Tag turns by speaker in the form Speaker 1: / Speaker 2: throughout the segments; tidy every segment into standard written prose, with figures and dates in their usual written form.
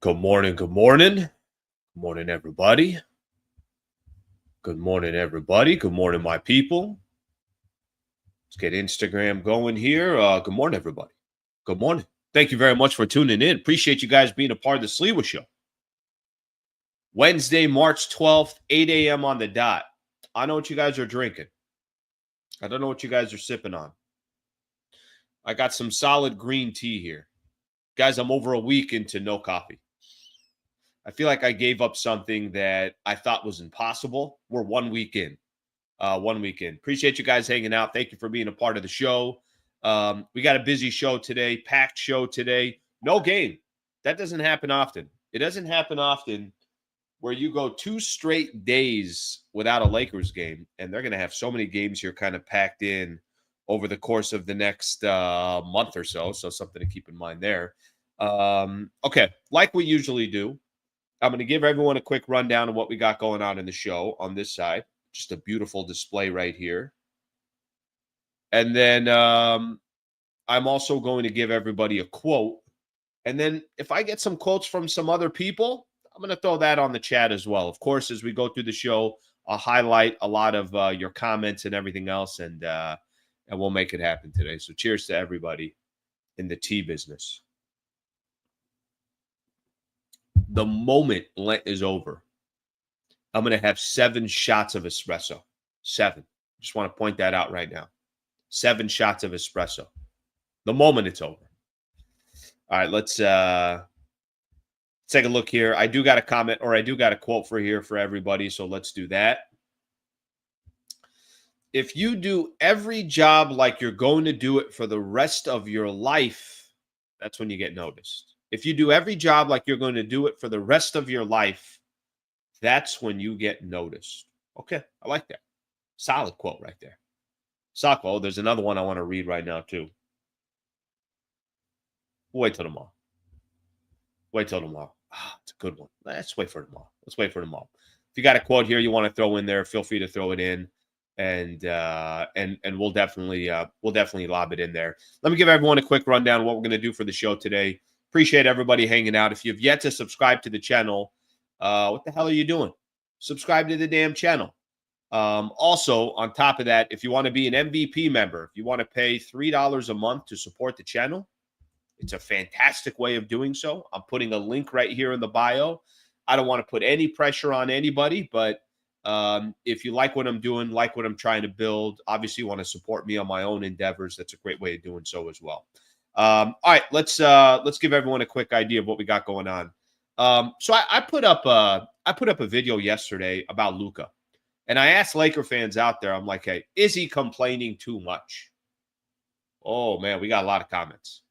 Speaker 1: Good morning, good morning. Good morning, everybody. Good morning, everybody. Good morning, my people. Let's get Instagram going here. Good morning, everybody. Good morning. Thank you very much for tuning in. Appreciate you guys being a part of the Sliwa Show. Wednesday, March 12th, 8 a.m. on the dot. I know what you guys are drinking. I don't know what you guys are sipping on. I got some solid green tea here. Guys, I'm over a week into no coffee. I feel like I gave up something that I thought was impossible. We're 1 week in. 1 week in. Appreciate you guys hanging out. Thank you for being a part of the show. We got a busy show today, packed show today. No game. That doesn't happen often. It doesn't happen often where you go 2 straight days without a Lakers game, and they're going to have so many games here kind of packed in over the course of the next month or so. So something to keep in mind there. Okay, like we usually do, I'm going to give everyone a quick rundown of what we got going on in the show on this side. Just a beautiful display right here. And then I'm also going to give everybody a quote. And then if I get some quotes from some other people, I'm going to throw that on the chat as well. Of course, as we go through the show, I'll highlight a lot of your comments and everything else, and we'll make it happen today. So cheers to everybody in the tea business. The moment Lent is over, I'm going to have 7 shots of espresso. 7. Just want to point that out right now. 7 shots of espresso. The moment it's over. All right, let's take a look here. I do got a comment, or I do got a quote for here for everybody, so let's do that. If you do every job like you're going to do it for the rest of your life, that's when you get noticed. If you do every job like you're going to do it for the rest of your life, that's when you get noticed. Okay, I like that. Solid quote right there. Solid quote. There's another one I want to read right now, too. We'll wait till tomorrow. Wait till tomorrow. It's a good one. Let's wait for tomorrow. Let's wait for tomorrow. If you got a quote here you want to throw in there, feel free to throw it in, and we'll definitely lob it in there. Let me give everyone a quick rundown of what we're going to do for the show today. Appreciate everybody hanging out. If you've yet to subscribe to the channel, what the hell are you doing? Subscribe to the damn channel. Also, on top of that, if you want to be an MVP member, if you want to pay $3 a month to support the channel, it's a fantastic way of doing so. I'm putting a link right here in the bio. I don't want to put any pressure on anybody, but if you like what I'm doing, like what I'm trying to build, obviously you want to support me on my own endeavors. That's a great way of doing so as well. All right, let's give everyone a quick idea of what we got going on. So I put up a video yesterday about Luka, and I asked Laker fans out there, I'm like, hey, is he complaining too much? Oh man, we got a lot of comments.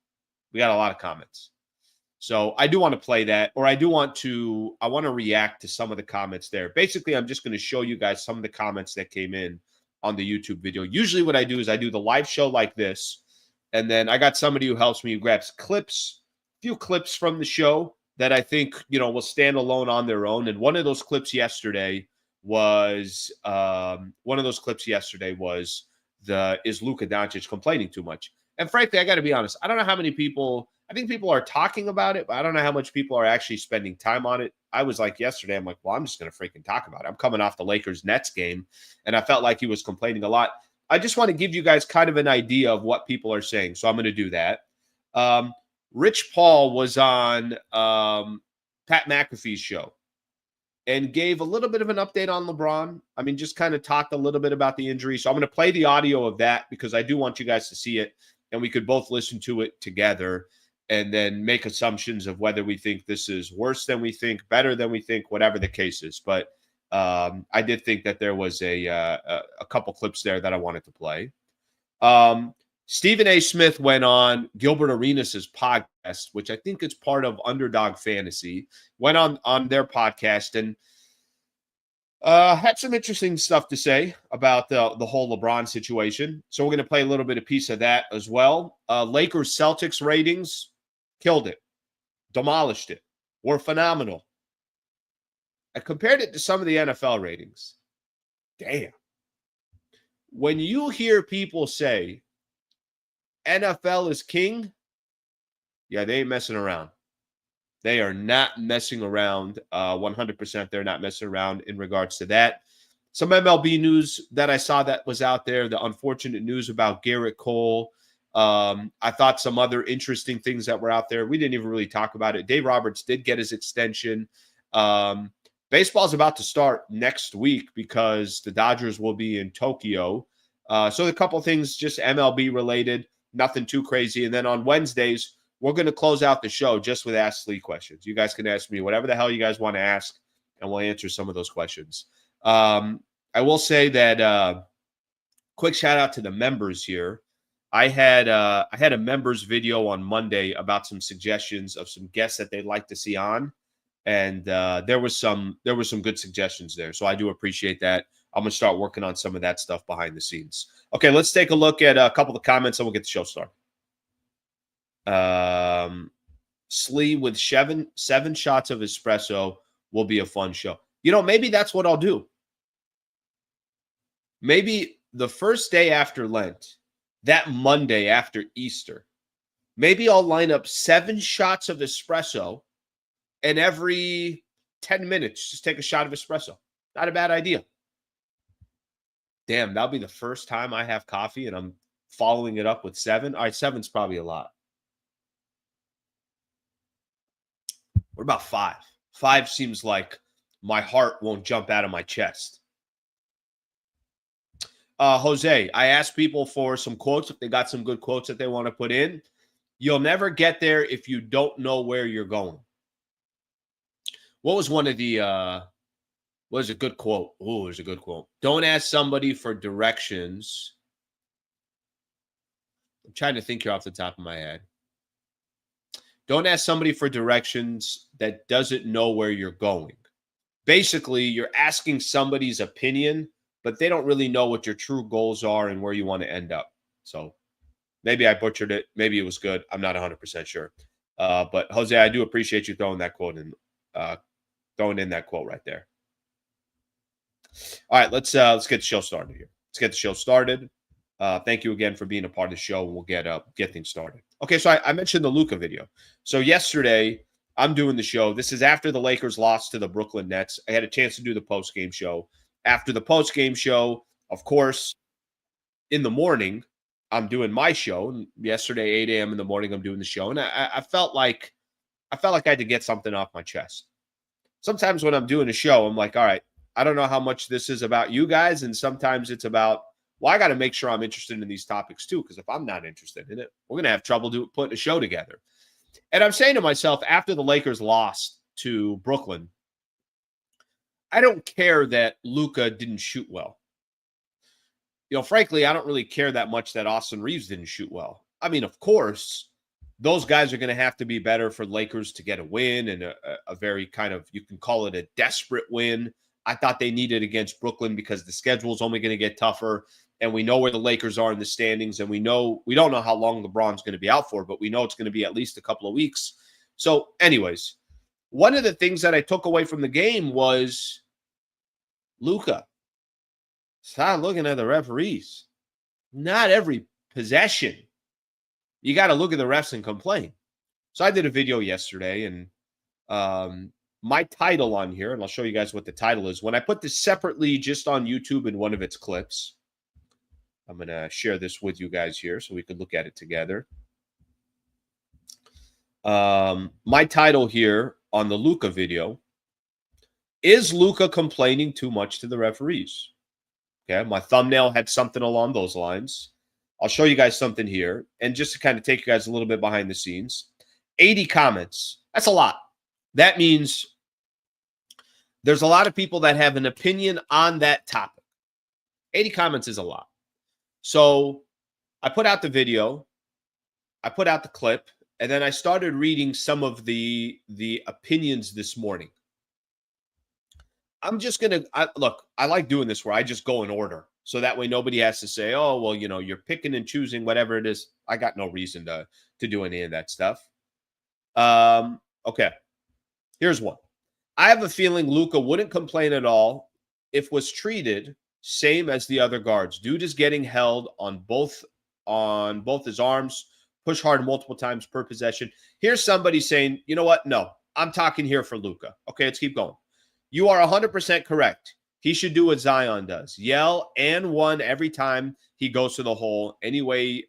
Speaker 1: So I do want to play that, or I want to react to some of the comments there. Basically, I'm just going to show you guys some of the comments that came in on the YouTube video. Usually what I do is I do the live show like this, and then I got somebody who helps me, who grabs clips, a few clips from the show that I think, will stand alone on their own. And one of those clips yesterday was is Luka Doncic complaining too much? And frankly, I got to be honest, I don't know how many people, I think people are talking about it, but I don't know how much people are actually spending time on it. I was like yesterday, I'm like, well, I'm just going to freaking talk about it. I'm coming off the Lakers-Nets game, and I felt like he was complaining a lot. I just want to give you guys kind of an idea of what people are saying, so I'm going to do that. Rich Paul was on Pat McAfee's show and gave a little bit of an update on Lebron. I mean, just kind of talked a little bit about the injury. So I'm going to play the audio of that because I do want you guys to see it, and we could both listen to it together and then make assumptions of whether we think this is worse than we think, better than we think, whatever the case is. But I did think that there was a couple clips there that I wanted to play. Stephen A. Smith went on Gilbert Arenas' podcast, which I think is part of Underdog Fantasy, went on their podcast and had some interesting stuff to say about the whole LeBron situation. So we're going to play a little bit of piece of that as well. Lakers Celtics ratings, killed it, demolished it, were phenomenal. I compared it to some of the NFL ratings. Damn. When you hear people say NFL is king, yeah, they ain't messing around. They are not messing around. 100% they're not messing around in regards to that. Some MLB news that I saw that was out there, the unfortunate news about Gerrit Cole. I thought some other interesting things that were out there. We didn't even really talk about it. Dave Roberts did get his extension. Baseball's about to start next week because the Dodgers will be in Tokyo. So a couple things just MLB related, nothing too crazy. And then on Wednesdays, we're going to close out the show just with Ask Lee questions. You guys can ask me whatever the hell you guys want to ask, and we'll answer some of those questions. I will say that quick shout out to the members here. I had a members video on Monday about some suggestions of some guests that they'd like to see on, and there was some good suggestions there. So I do appreciate that. I'm gonna start working on some of that stuff behind the scenes. Okay, let's take a look at a couple of comments, and we'll get the show started. Slee with seven shots of espresso will be a fun show. You know, maybe that's what I'll do. Maybe the first day after Lent, that Monday after Easter, maybe I'll line up 7 shots of espresso, and every 10 minutes, just take a shot of espresso. Not a bad idea. Damn, that'll be the first time I have coffee and I'm following it up with 7. All right, 7's probably a lot. What about 5? 5 seems like my heart won't jump out of my chest. Jose, I asked people for some quotes if they got some good quotes that they want to put in. You'll never get there if you don't know where you're going. What was one of the what was a good quote? Oh, there's a good quote. Don't ask somebody for directions. I'm trying to think here off the top of my head. Don't ask somebody for directions that doesn't know where you're going. Basically, you're asking somebody's opinion, but they don't really know what your true goals are and where you want to end up. So maybe I butchered it. Maybe it was good. I'm not 100% sure. But Jose, I do appreciate you throwing that quote in, throwing in that quote right there. All right, let's get the show started here. Let's get the show started. Thank you again for being a part of the show. We'll get things started. Okay, so I mentioned the Luka video. So yesterday, I'm doing the show. This is after the Lakers lost to the Brooklyn Nets. I had a chance to do the post-game show. After the post-game show, of course, in the morning, I'm doing my show. And yesterday, 8 a.m. in the morning, I'm doing the show. And I felt like I had to get something off my chest. Sometimes when I'm doing a show, I'm like, all right, I don't know how much this is about you guys. And sometimes it's about, well, I got to make sure I'm interested in these topics too, because if I'm not interested in it, we're going to have trouble putting a show together. And I'm saying to myself, after the Lakers lost to Brooklyn, I don't care that Luka didn't shoot well. You know, frankly, I don't really care that much that Austin Reeves didn't shoot well. I mean, of course, those guys are going to have to be better for Lakers to get a win, and a very kind of, you can call it a desperate win. I thought they needed against Brooklyn because the schedule is only going to get tougher. And we know where the Lakers are in the standings, and we don't know how long LeBron's going to be out for, but we know it's going to be at least a couple of weeks. So anyways, one of the things that I took away from the game was Luka. Stop looking at the referees. Not every possession. You got to look at the refs and complain. So I did a video yesterday, and my title on here, and I'll show you guys what the title is. When I put this separately just on YouTube in one of its clips, I'm going to share this with you guys here so we can look at it together. My title here on the Luka video, is Luka complaining too much to the referees? Okay, my thumbnail had something along those lines. I'll show you guys something here. And just to kind of take you guys a little bit behind the scenes, 80 comments. That's a lot. That means there's a lot of people that have an opinion on that topic. 80 comments is a lot. So I put out the video, I put out the clip, and then I started reading some of the opinions this morning. I'm just going to, look, I like doing this where I just go in order. So that way nobody has to say, oh, well, you know, you're picking and choosing whatever it is. I got no reason to do any of that stuff. Okay, here's one. I have a feeling Luka wouldn't complain at all if was treated same as the other guards. Dude is getting held on both his arms, push hard multiple times per possession. Here's somebody saying, you know what? No, I'm talking here for Luka. Okay, let's keep going. You are 100% correct. He should do what Zion does. Yell and one every time he goes to the hole. Anyway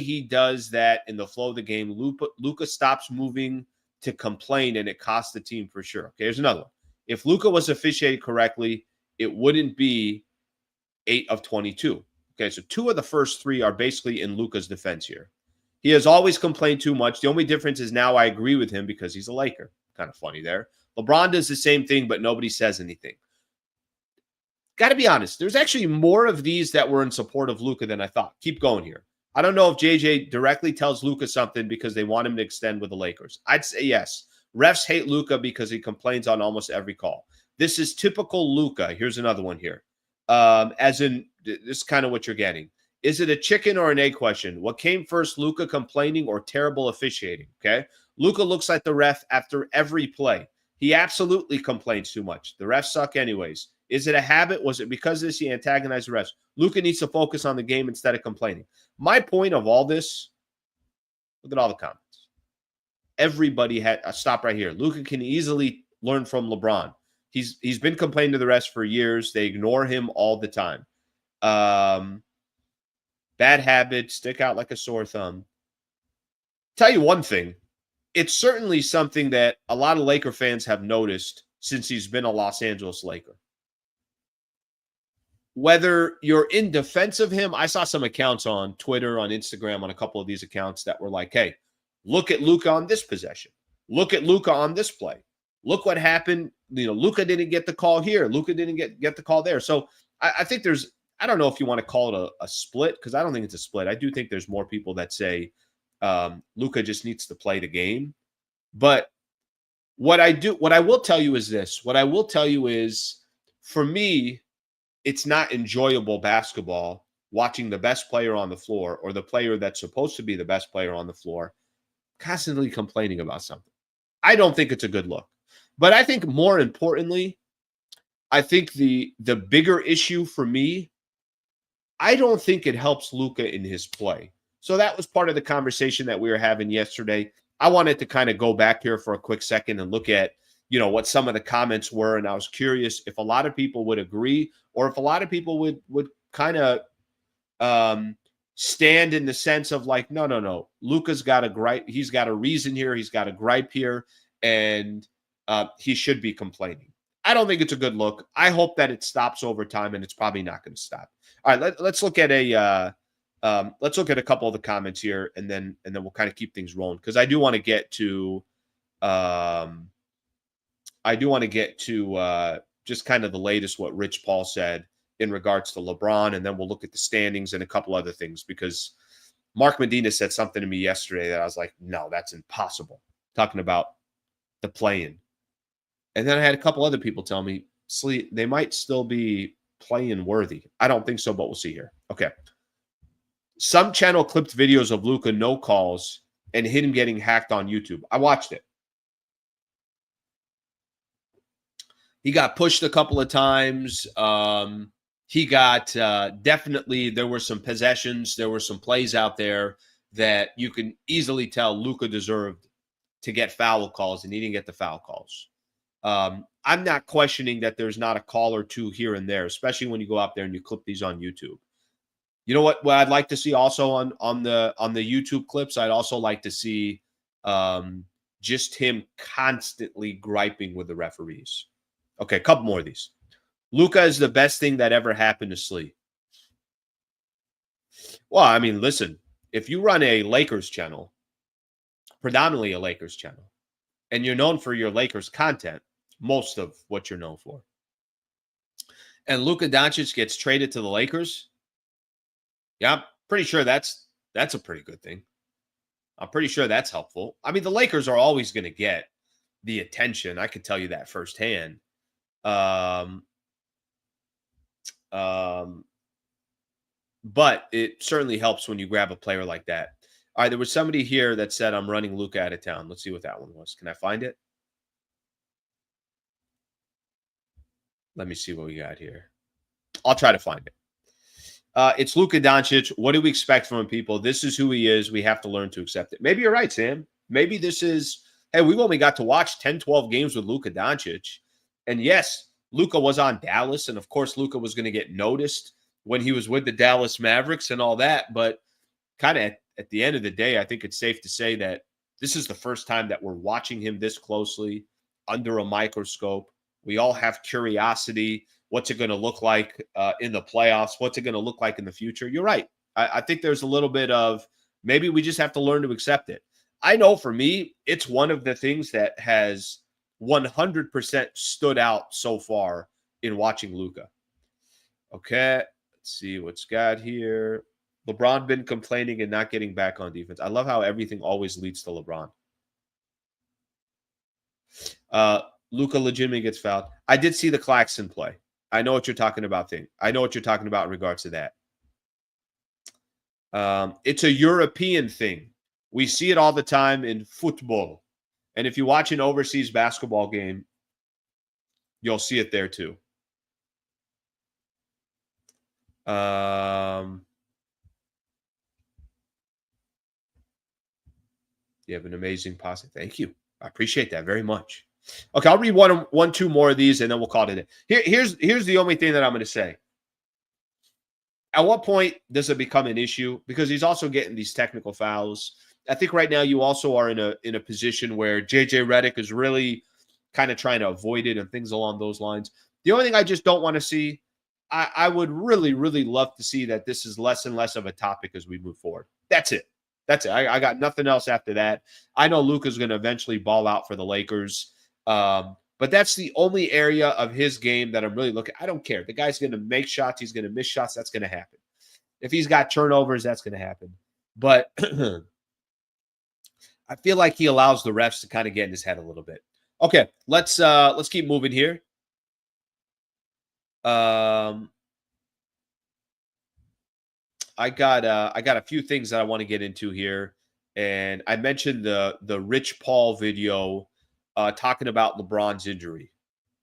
Speaker 1: he does that in the flow of the game, Luka stops moving to complain, and it costs the team for sure. Okay, here's another one. If Luka was officiated correctly, it wouldn't be 8 of 22. Okay, so 2 of the first 3 are basically in Luka's defense here. He has always complained too much. The only difference is now I agree with him because he's a Laker. Kind of funny there. LeBron does the same thing, but nobody says anything. Got to be honest. There's actually more of these that were in support of Luka than I thought. Keep going here. I don't know if JJ directly tells Luka something because they want him to extend with the Lakers. I'd say yes. Refs hate Luka because he complains on almost every call. This is typical Luka. Here's another one here. As in, this is kind of what you're getting. Is it a chicken or an egg question? What came first, Luka complaining or terrible officiating? Okay. Luka looks like the ref after every play. He absolutely complains too much. The refs suck anyways. Is it a habit? Was it because of this he antagonized the refs? Luka needs to focus on the game instead of complaining. My point of all this, look at all the comments. Everybody had a stop right here. Luka can easily learn from LeBron. He's been complaining to the refs for years. They ignore him all the time. Bad habits, stick out like a sore thumb. Tell you one thing. It's certainly something that a lot of Laker fans have noticed since he's been a Los Angeles Laker. Whether you're in defense of him, I saw some accounts on Twitter, on Instagram, on a couple of these accounts that were like, hey, look at Luka on this possession. Look at Luka on this play. Look what happened. Luka didn't get the call here. Luka didn't get the call there. So I think there's, I don't know if you want to call it a split, because I don't think it's a split. I do think there's more people that say Luka just needs to play the game. But what I will tell you is this. What I will tell you is, for me, it's not enjoyable basketball watching the best player on the floor, or the player that's supposed to be the best player on the floor, constantly complaining about something. I don't think it's a good look. But I think more importantly, I think the bigger issue for me, I don't think it helps Luka in his play. So that was part of the conversation that we were having yesterday. I wanted to kind of go back here for a quick second and look at, what some of the comments were. And I was curious if a lot of people would agree, or if a lot of people would kind of stand in the sense of like, no. Luka's got a gripe. He's got a reason here. He's got a gripe here, and he should be complaining. I don't think it's a good look. I hope that it stops over time, and it's probably not going to stop. All right, let's look at a couple of the comments here, and then we'll kind of keep things rolling, because I do want to get to just kind of the latest, what Rich Paul said in regards to LeBron, and then we'll look at the standings and a couple other things, because Mark Medina said something to me yesterday that I was like, no, that's impossible. Talking about the play-in. And then I had a couple other people tell me, they might still be play-in worthy. I don't think so, but we'll see here. Okay. Some channel clipped videos of Luka no calls and him getting hacked on YouTube. I watched it. He got pushed a couple of times. He got definitely, there were some possessions. There were some plays out there that you can easily tell Luka deserved to get foul calls, and he didn't get the foul calls. I'm not questioning that there's not a call or two here and there, especially when you go out there and you clip these on YouTube. You know what I'd like to see also on the YouTube clips? I'd also like to see just him constantly griping with the referees. Okay, a couple more of these. Luka is the best thing that ever happened to SLI. Well, I mean, listen, if you run a Lakers channel, predominantly a Lakers channel, and you're known for your Lakers content, most of what you're known for, and Luka Doncic gets traded to the Lakers, yeah, I'm pretty sure that's a pretty good thing. I'm pretty sure that's helpful. I mean, the Lakers are always going to get the attention. I could tell you that firsthand. But it certainly helps when you grab a player like that. All right, there was somebody here that said, I'm running Luka out of town. Let's see what that one was. Can I find it? Let me see what we got here. I'll try to find it. It's Luka Doncic. What do we expect from him, people? This is who he is. We have to learn to accept it. Maybe you're right, Sam. Maybe this is hey, we've only got to watch 10, 12 games with Luka Doncic. And yes, Luka was on Dallas. And of course, Luka was going to get noticed when he was with the Dallas Mavericks and all that. But kind of at the end of the day, I think it's safe to say that this is the first time that we're watching him this closely under a microscope. We all have curiosity. What's it going to look like in the playoffs? What's it going to look like in the future? You're right. I think there's a little bit of maybe we just have to learn to accept it. I know for me, it's one of the things that has 100% stood out so far in watching Luka. Okay, let's see what's got here. LeBron been complaining and not getting back on defense. I love how everything always leads to LeBron. Luka legitimately gets fouled. I did see the Claxton play. I know what you're talking about I know what you're talking about in regards to that. It's a European thing. We see it all the time in football. And if you watch an overseas basketball game, you'll see it there too. You have an amazing posse. Thank you. I appreciate that very much. Okay, I'll read one, two more of these, and then we'll call it in. Here's the only thing that I'm going to say. At what point does it become an issue? Because he's also getting these technical fouls. I think right now you also are in a position where JJ Redick is really kind of trying to avoid it and things along those lines. The only thing I just don't want to see, I would really, really love to see that this is less and less of a topic as we move forward. That's it. That's it. I got nothing else after that. I know Luka's going to eventually ball out for the Lakers. But that's the only area of his game that I'm really looking. I don't care. The guy's going to make shots. He's going to miss shots. That's going to happen. If he's got turnovers, that's going to happen. But I feel like he allows the refs to kind of get in his head a little bit. Okay, let's keep moving here. I got a few things that I want to get into here, and I mentioned the Rich Paul video talking about LeBron's injury.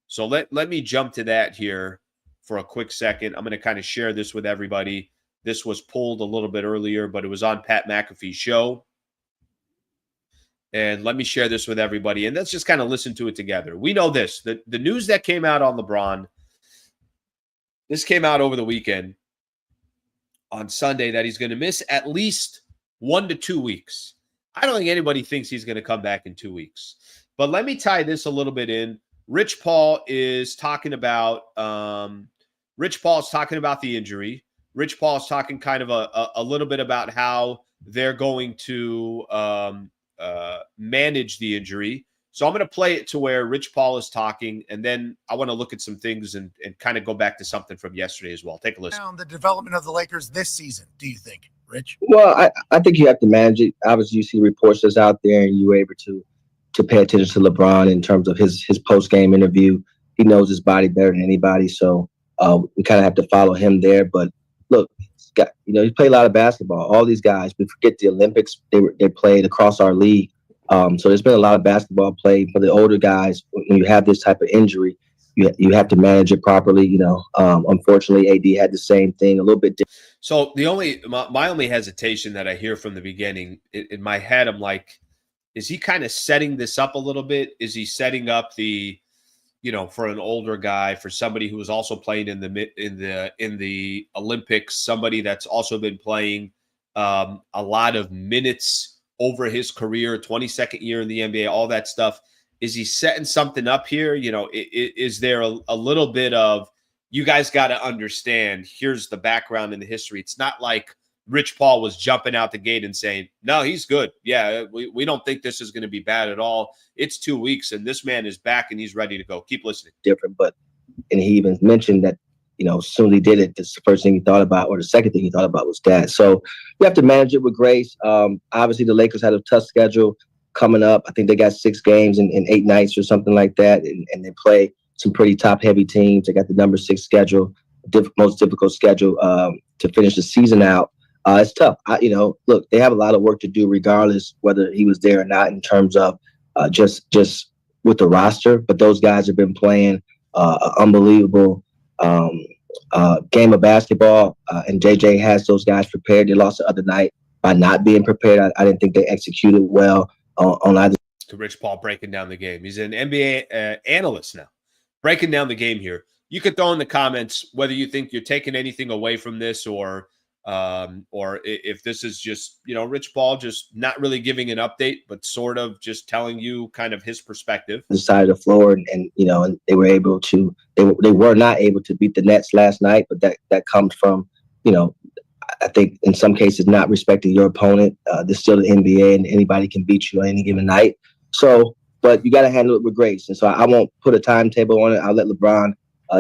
Speaker 1: So let me jump to that here for a quick second. I'm going to kind of share this with everybody. This was pulled a little bit earlier, but it was on Pat McAfee's show. And let me share this with everybody, and let's just kind of listen to it together. We know this. The news that came out on LeBron, this came out over the weekend on Sunday that he's going to miss at least 1 to 2 weeks. I don't think anybody thinks he's going to come back in 2 weeks. But let me tie this a little bit in. Rich Paul is talking about the injury. Rich Paul is talking kind of a little bit about how they're going to manage the injury. So I'm going to play it to where Rich Paul is talking, and then I want to look at some things and kind of go back to something from yesterday as well. Take a listen.
Speaker 2: The development of the Lakers this season, do you think, Rich?
Speaker 3: Well, I think you have to manage it. Obviously, you see reports that's out there, and you were able to pay attention to LeBron in terms of his post-game interview. He knows his body better than anybody, so we kind of have to follow him there. But look, he's played a lot of basketball. All these guys, we forget the Olympics, they played across our league. So there's been a lot of basketball played for the older guys. When you have this type of injury, you have to manage it properly. Unfortunately, AD had the same thing, a little bit different.
Speaker 1: So my only hesitation that I hear from the beginning in my head, I'm like, is he kind of setting this up a little bit? Is he setting up for an older guy, for somebody who was also playing in the Olympics, somebody that's also been playing a lot of minutes over his career, 22nd year in the NBA, all that stuff. Is he setting something up here? Is there a little bit of, you guys got to understand, here's the background and the history. It's not like Rich Paul was jumping out the gate and saying, no, he's good. Yeah, we don't think this is going to be bad at all. It's 2 weeks, and this man is back, and he's ready to go. Keep listening.
Speaker 3: Different, and he even mentioned that, as soon as he did it, that's the first thing he thought about, or the second thing he thought about was that. So you have to manage it with grace. Obviously, the Lakers had a tough schedule coming up. I think they got 6 games in 8 nights or something like that, and they play some pretty top-heavy teams. They got the number 6 schedule, most difficult schedule to finish the season out. It's tough. Look, they have a lot of work to do regardless whether he was there or not in terms of just with the roster. But those guys have been playing an unbelievable game of basketball, and JJ has those guys prepared. They lost the other night by not being prepared. I didn't think they executed well on either.
Speaker 1: to Rich Paul breaking down the game. He's an NBA analyst now, breaking down the game here. You could throw in the comments whether you think you're taking anything away from this or if this is just, Rich Paul just not really giving an update, but sort of just telling you kind of his perspective.
Speaker 3: The side of the floor, and they were able to. They were not able to beat the Nets last night, but that comes from, I think in some cases not respecting your opponent. This is still the NBA, and anybody can beat you on any given night. So, but you got to handle it with grace. And so I won't put a timetable on it. I'll let LeBron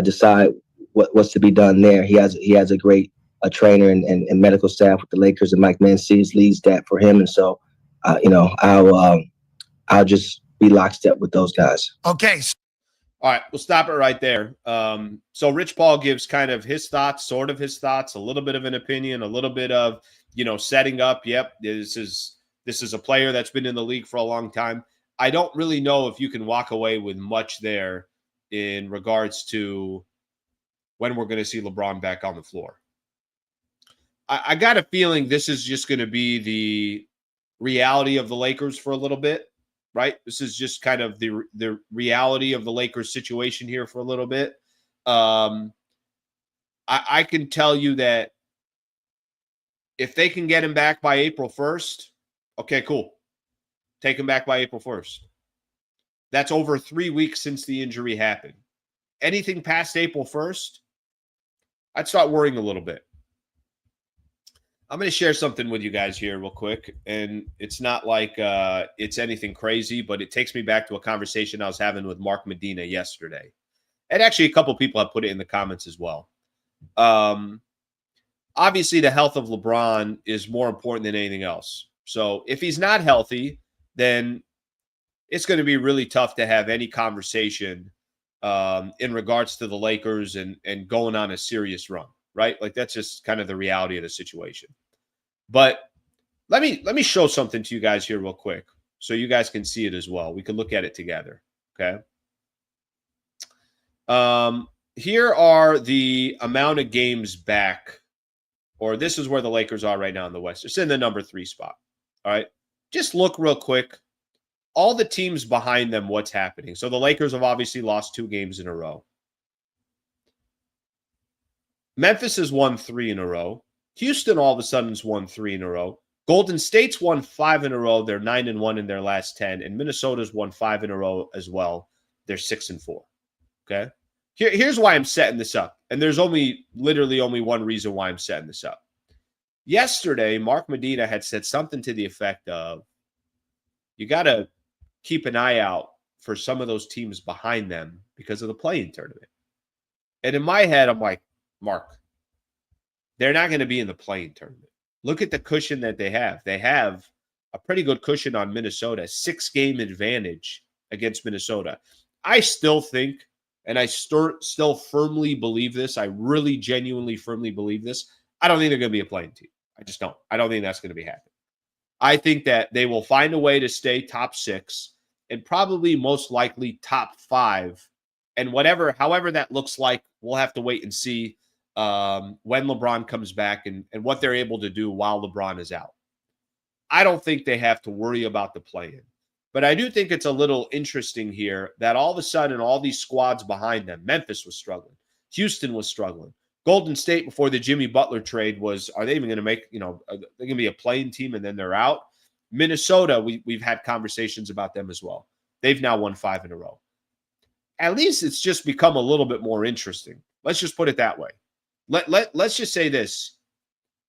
Speaker 3: decide what's to be done there. He has a great trainer and medical staff with the Lakers, and Mike Menzies leads that for him. And so, I'll just be lockstep with those guys.
Speaker 2: Okay.
Speaker 1: All right, we'll stop it right there. So Rich Paul gives kind of his thoughts, sort of his thoughts, a little bit of an opinion, a little bit of, setting up. Yep, this is a player that's been in the league for a long time. I don't really know if you can walk away with much there in regards to when we're going to see LeBron back on the floor. I got a feeling this is just going to be the reality of the Lakers for a little bit, right? This is just kind of the reality of the Lakers situation here for a little bit. I can tell you that if they can get him back by April 1st, okay, cool. Take him back by April 1st. That's over 3 weeks since the injury happened. Anything past April 1st, I'd start worrying a little bit. I'm going to share something with you guys here real quick, and it's not like it's anything crazy, but it takes me back to a conversation I was having with Mark Medina yesterday. And actually, a couple people have put it in the comments as well. Obviously, the health of LeBron is more important than anything else. So if he's not healthy, then it's going to be really tough to have any conversation in regards to the Lakers and going on a serious run, right? Like that's just kind of the reality of the situation. But let me show something to you guys here real quick so you guys can see it as well. We can look at it together, okay? Here are the amount of games back, or this is where the Lakers are right now in the West. It's in the number 3 spot, all right? Just look real quick. All the teams behind them, what's happening. So the Lakers have obviously lost 2 games in a row. Memphis has won 3 in a row. Houston all of a sudden has won 3 in a row. Golden State's won 5 in a row. They're 9-1 in their last 10. And Minnesota's won 5 in a row as well. They're 6-4. Okay? Here's why I'm setting this up. And there's literally only one reason why I'm setting this up. Yesterday, Mark Medina had said something to the effect of, you got to keep an eye out for some of those teams behind them because of the play-in tournament. And in my head, I'm like, Mark, they're not going to be in the play-in tournament. Look at the cushion that they have. They have a pretty good cushion on Minnesota, 6-game advantage against Minnesota. I still think, and I still firmly believe this, I really genuinely firmly believe this, I don't think they're going to be a play-in team. I just don't. I don't think that's going to be happening. I think that they will find a way to stay top 6 and probably most likely top 5. And however that looks like, we'll have to wait and see when LeBron comes back and what they're able to do while LeBron is out. I don't think they have to worry about the play-in. But I do think it's a little interesting here that all of a sudden all these squads behind them, Memphis was struggling. Houston was struggling. Golden State before the Jimmy Butler trade are they even going to make, they're going to be a play-in team and then they're out? Minnesota, we've had conversations about them as well. They've now won 5 in a row. At least it's just become a little bit more interesting. Let's just put it that way. Let's just say this.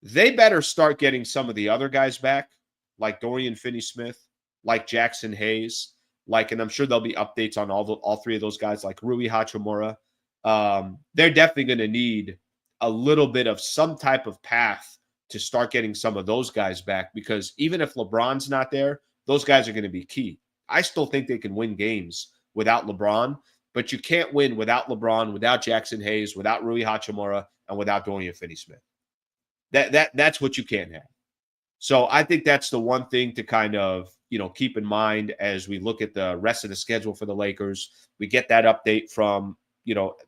Speaker 1: They better start getting some of the other guys back, like Dorian Finney-Smith, like Jackson Hayes, and I'm sure there'll be updates on all 3 of those guys, like Rui Hachimura. They're definitely going to need a little bit of some type of path to start getting some of those guys back, because even if LeBron's not there, those guys are going to be key. I still think they can win games without LeBron, but you can't win without LeBron, without Jackson Hayes, without Rui Hachimura, and without Dorian Finney-Smith. That's what you can't have. So I think that's the one thing to kind of, keep in mind as we look at the rest of the schedule for the Lakers. We get that update from,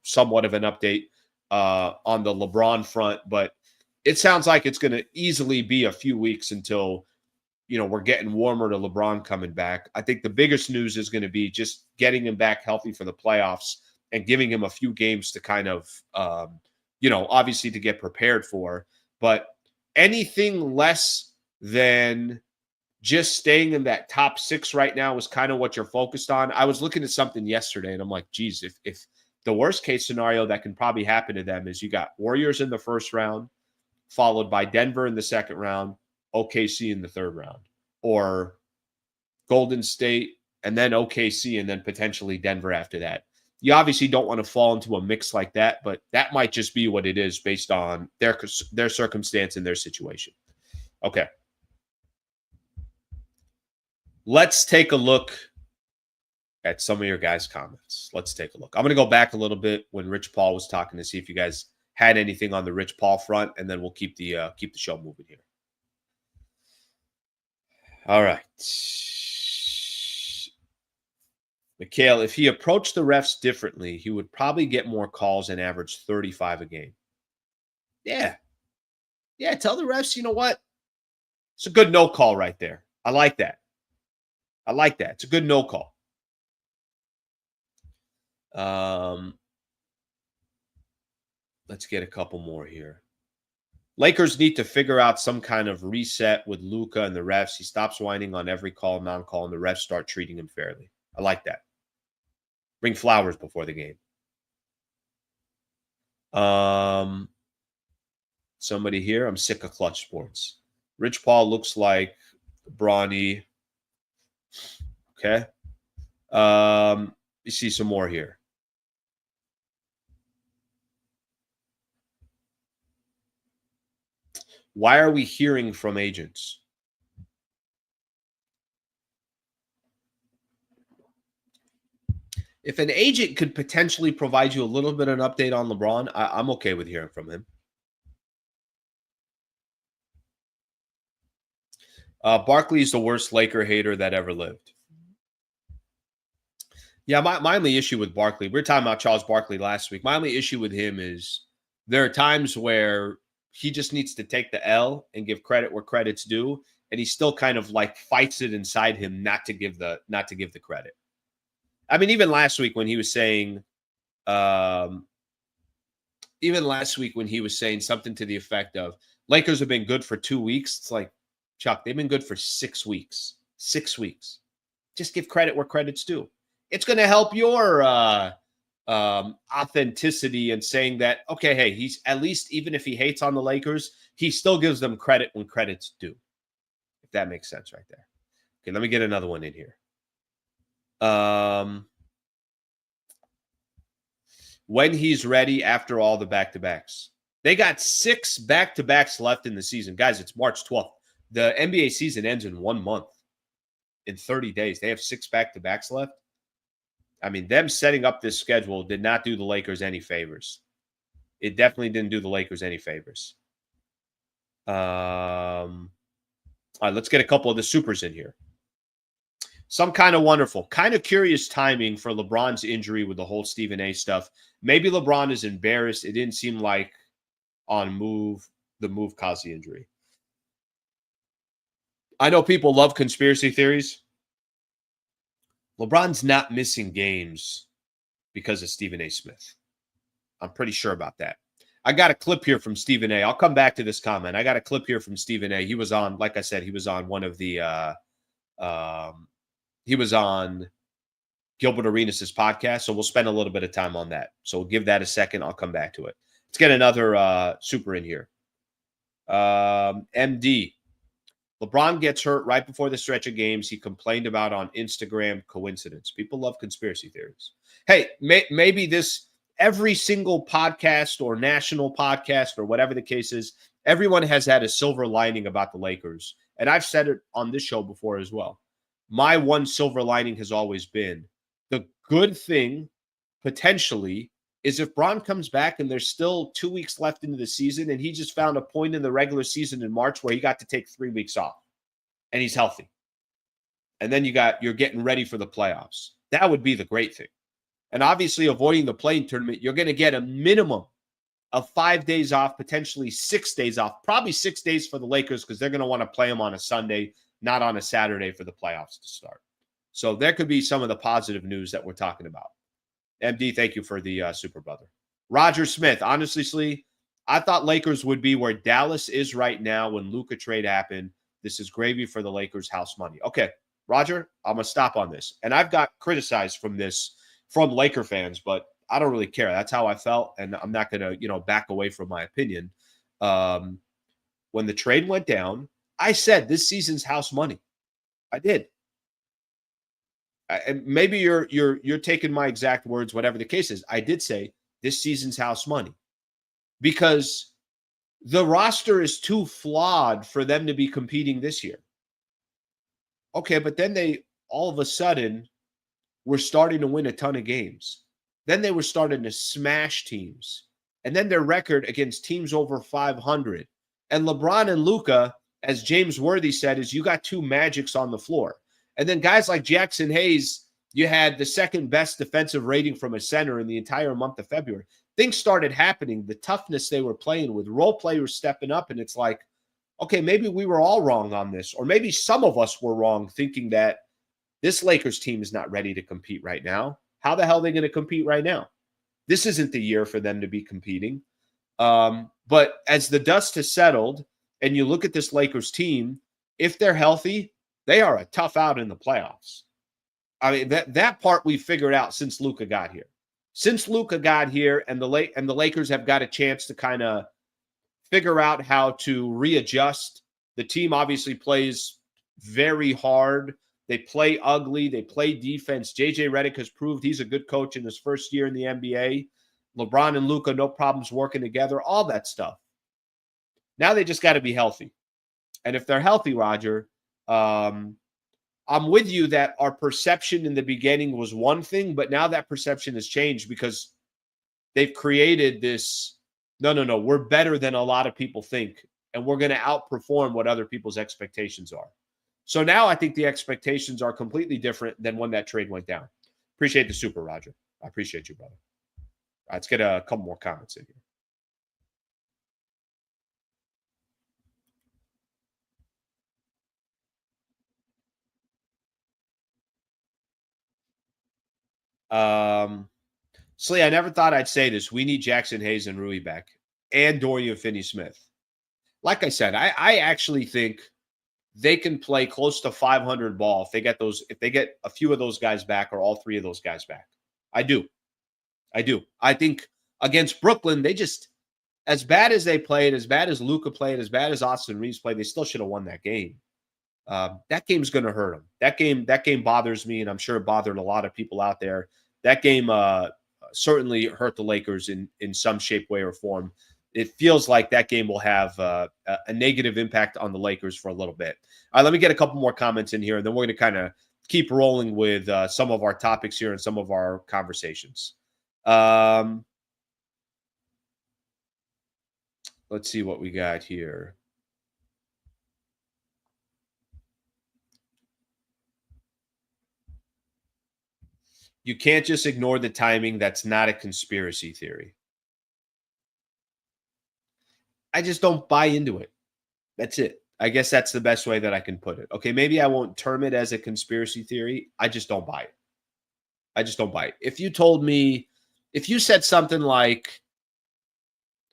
Speaker 1: somewhat of an update on the LeBron front, but it sounds like it's going to easily be a few weeks until we're getting warmer to LeBron coming back. I think the biggest news is going to be just getting him back healthy for the playoffs and giving him a few games to kind of, obviously to get prepared for. But anything less than just staying in that top 6 right now is kind of what you're focused on. I was looking at something yesterday, and I'm like, geez, if the worst case scenario that can probably happen to them is you got Warriors in the first round, followed by Denver in the second round, OKC in the third round, or Golden State and then OKC and then potentially Denver after that. You obviously don't want to fall into a mix like that, but that might just be what it is based on their circumstance and their situation. Okay. Let's take a look at some of your guys' comments. Let's take a look. I'm going to go back a little bit when Rich Paul was talking to see if you guys had anything on the Rich Paul front, and then we'll keep the show moving here. All right. Mikhail, if he approached the refs differently, he would probably get more calls and average 35 a game. Yeah. Yeah, tell the refs, you know what? It's a good no call right there. I like that. It's a good no call. Let's get a couple more here. Lakers need to figure out some kind of reset with Luka and the refs. He stops whining on every call, non-call, and the refs start treating him fairly. I like that. Bring flowers before the game. Somebody here, I'm sick of clutch sports. Rich Paul looks like Bronny. Okay. You see some more here. Why are we hearing from agents? If an agent could potentially provide you a little bit of an update on LeBron, I'm okay with hearing from him. Barkley is the worst Laker hater that ever lived. Yeah, my only issue with Barkley, we were talking about Charles Barkley last week. My only issue with him is there are times where he just needs to take the L and give credit where credit's due, and he still kind of like fights it inside him not to give the credit. I mean, even last week when he was saying, something to the effect of Lakers have been good for 2 weeks. It's like, Chuck, they've been good for 6 weeks. 6 weeks. Just give credit where credit's due. It's going to help your authenticity and saying that, okay, hey, he's at least, even if he hates on the Lakers, he still gives them credit when credit's due. If that makes sense right there. Okay, let me get another one in here. When he's ready after all the back-to-backs. They got 6 back-to-backs left in the season. Guys, it's March 12th. The NBA season ends in 1 month. In 30 days. They have 6 back-to-backs left. I mean, them setting up this schedule did not do the Lakers any favors. It definitely didn't do the Lakers any favors. All right, let's get a couple of the supers in here. Some kind of wonderful, kind of curious timing for LeBron's injury with the whole Stephen A stuff. Maybe LeBron is embarrassed. It didn't seem like the move caused the injury. I know people love conspiracy theories. LeBron's not missing games because of Stephen A. Smith. I'm pretty sure about that. I got a clip here from Stephen A. I'll come back to this comment. I got a clip here from Stephen A. He was on, like I said, he was on one of the he was on Gilbert Arenas' podcast, so we'll spend a little bit of time on that. So we'll give that a second. I'll come back to it. Let's get another super in here. MD. LeBron gets hurt right before the stretch of games he complained about on Instagram. Coincidence. People love conspiracy theories. Hey, maybe this, every single podcast or national podcast or whatever the case is, everyone has had a silver lining about the Lakers. And I've said it on this show before as well. My one silver lining has always been the good thing, potentially, is if Bron comes back and there's still 2 weeks left into the season and he just found a point in the regular season in March where he got to take 3 weeks off and he's healthy. And then you're getting ready for the playoffs. That would be the great thing. And obviously avoiding the play-in tournament, you're going to get a minimum of 5 days off, potentially 6 days off, probably 6 days for the Lakers because they're going to want to play them on a Sunday, not on a Saturday for the playoffs to start. So there could be some of the positive news that we're talking about. MD, thank you for the super brother. Roger Smith, honestly, I thought Lakers would be where Dallas is right now when Luka trade happened. This is gravy for the Lakers' house money. Okay, Roger, I'm going to stop on this. And I've got criticized from this from Laker fans, but I don't really care. That's how I felt, and I'm not going to, back away from my opinion. When the trade went down, I said this season's house money. I did. And maybe you're taking my exact words, whatever the case is. I did say this season's house money because the roster is too flawed for them to be competing this year. Okay, but then they all of a sudden were starting to win a ton of games. Then they were starting to smash teams. And then their record against teams over 500. And LeBron and Luka, as James Worthy said, is you got two magics on the floor. And then guys like Jackson Hayes, you had the second best defensive rating from a center in the entire month of February. Things started happening. The toughness they were playing with, role players stepping up. And it's like, okay, maybe we were all wrong on this. Or maybe some of us were wrong thinking that this Lakers team is not ready to compete right now. How the hell are they going to compete right now? This isn't the year for them to be competing. But as the dust has settled and you look at this Lakers team, if they're healthy, they are a tough out in the playoffs. I mean, that part we figured out since Luka got here. Since Luka got here and the Lakers have got a chance to kind of figure out how to readjust. The team obviously plays very hard. They play ugly. They play defense. JJ Redick has proved he's a good coach in his first year in the NBA. LeBron and Luka, no problems working together, all that stuff. Now they just got to be healthy. And if they're healthy, Roger, I'm with you that our perception in the beginning was one thing, but now that perception has changed because they've created this, no, we're better than a lot of people think, and we're going to outperform what other people's expectations are. So now I think the expectations are completely different than when that trade went down. Appreciate the super, Roger. I appreciate you, brother. All right, let's get a couple more comments in here. Slee, I never thought I'd say this. We need Jackson Hayes and Rui back and Dorian Finney-Smith. Like I said, I actually think they can play close to 500 ball if they get a few of those guys back or all three of those guys back. I do. I think against Brooklyn, they just, as bad as they played, as bad as Luka played, as bad as Austin Reeves played, they still should have won that game. That game's going to hurt them. That game bothers me, and I'm sure it bothered a lot of people out there. That game certainly hurt the Lakers in some shape, way, or form. It feels like that game will have a negative impact on the Lakers for a little bit. All right, let me get a couple more comments in here, and then we're going to kind of keep rolling with some of our topics here and some of our conversations. Let's see what we got here. You can't just ignore the timing. That's not a conspiracy theory. I just don't buy into it. That's it. I guess that's the best way that I can put it. Okay, maybe I won't term it as a conspiracy theory. I just don't buy it. If you said something like,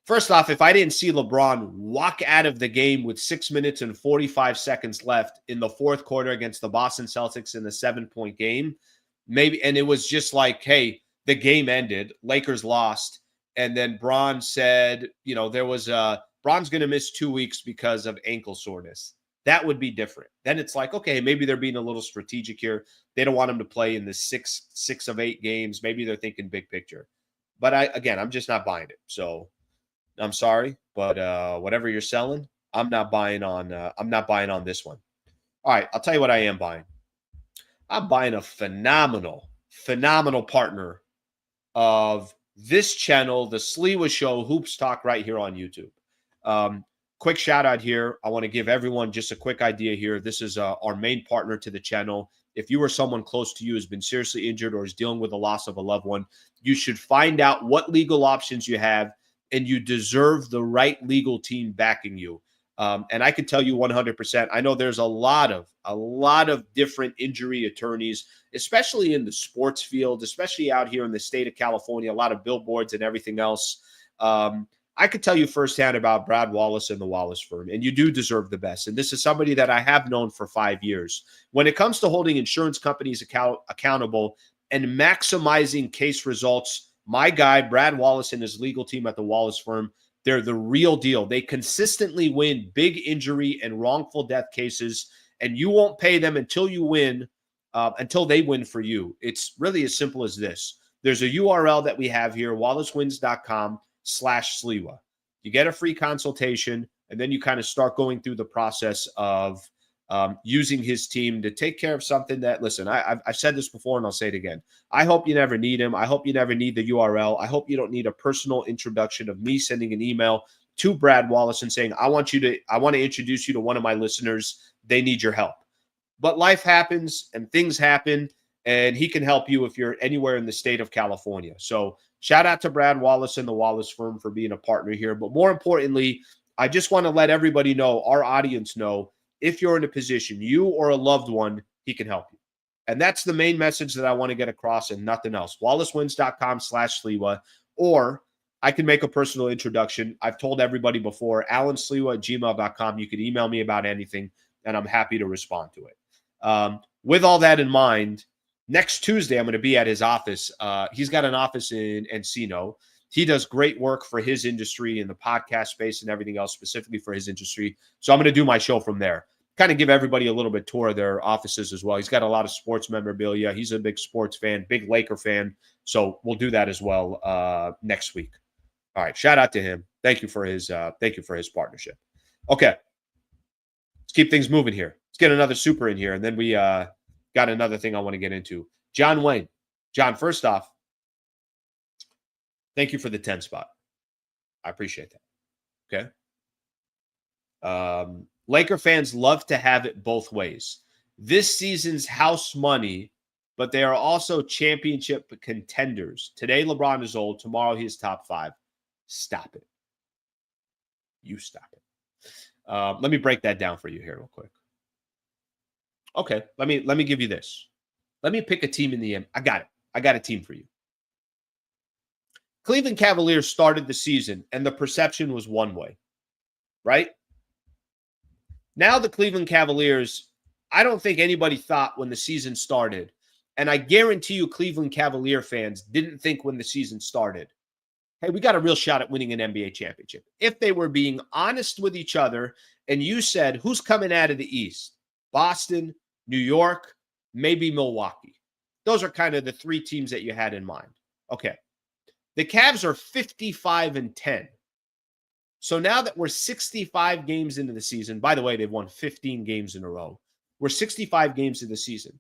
Speaker 1: first off, if I didn't see LeBron walk out of the game with 6 minutes and 45 seconds left in the fourth quarter against the Boston Celtics in the 7-point game, maybe, and it was just like, hey, the game ended, Lakers lost, and then Bron said, there was Bron's going to miss 2 weeks because of ankle soreness. That would be different. Then it's like, okay, maybe they're being a little strategic here. They don't want him to play in the six of 8 games. Maybe they're thinking big picture. But I'm just not buying it. So I'm sorry, but whatever you're selling, I'm not buying on. I'm not buying on this one. All right, I'll tell you what I am buying. I'm buying a phenomenal partner of this channel, the Sliwa Show Hoops Talk, right here on YouTube. Quick shout out here. I want to give everyone just a quick idea here. This is our main partner to the channel. If you or someone close to you has been seriously injured or is dealing with the loss of a loved one, you should find out what legal options you have, and you deserve the right legal team backing you. And I can tell you 100%, I know there's a lot of different injury attorneys, especially in the sports field, especially out here in the state of California, a lot of billboards and everything else. I could tell you firsthand about Brad Wallace and the Wallace firm, and you do deserve the best. And this is somebody that I have known for 5 years. When it comes to holding insurance companies accountable and maximizing case results, my guy, Brad Wallace, and his legal team at the Wallace firm, they're the real deal. They consistently win big injury and wrongful death cases, and you won't pay them until you win, until they win for you. It's really as simple as this. There's a URL that we have here, wallacewins.com/Sliwa. You get a free consultation, and then you kind of start going through the process of using his team to take care of something that, listen, I've said this before and I'll say it again. I hope you never need him. I hope you never need the URL. I hope you don't need a personal introduction of me sending an email to Brad Wallace and saying, I want to introduce you to one of my listeners. They need your help. But life happens and things happen, and he can help you if you're anywhere in the state of California. So shout out to Brad Wallace and the Wallace firm for being a partner here. But more importantly, I just want to let everybody know, our audience know, if you're in a position, you or a loved one, he can help you. And that's the main message that I want to get across and nothing else. wallacewins.com/Sliwa, or I can make a personal introduction. I've told everybody before, AlanSliwa@gmail.com. You can email me about anything, and I'm happy to respond to it. With all that in mind, next Tuesday, I'm going to be at his office. He's got an office in Encino. He does great work for his industry in the podcast space and everything else, specifically for his industry. So I'm going to do my show from there. Kind of give everybody a little bit tour of their offices as well. He's got a lot of sports memorabilia. He's a big sports fan, big Laker fan. So we'll do that as well next week. All right. Shout out to him. Thank you for his partnership. Okay. Let's keep things moving here. Let's get another super in here. And then we got another thing I want to get into. John Wayne. John, first off, thank you for the 10 spot. I appreciate that. Okay. Laker fans love to have it both ways. This season's house money, but they are also championship contenders. Today, LeBron is old. Tomorrow, he's top 5. Stop it. You stop it. Let me break that down for you here real quick. Okay. Let me give you this. Let me pick a team in the end. I got it. I got a team for you. Cleveland Cavaliers started the season, and the perception was one way, right? Now the Cleveland Cavaliers, I don't think anybody thought when the season started, and I guarantee you Cleveland Cavalier fans didn't think when the season started, hey, we got a real shot at winning an NBA championship. If they were being honest with each other, and you said, who's coming out of the East? Boston, New York, maybe Milwaukee. Those are kind of the 3 teams that you had in mind. Okay. The Cavs are 55-10. So now that we're 65 games into the season, by the way, they've won 15 games in a row. We're 65 games into the season.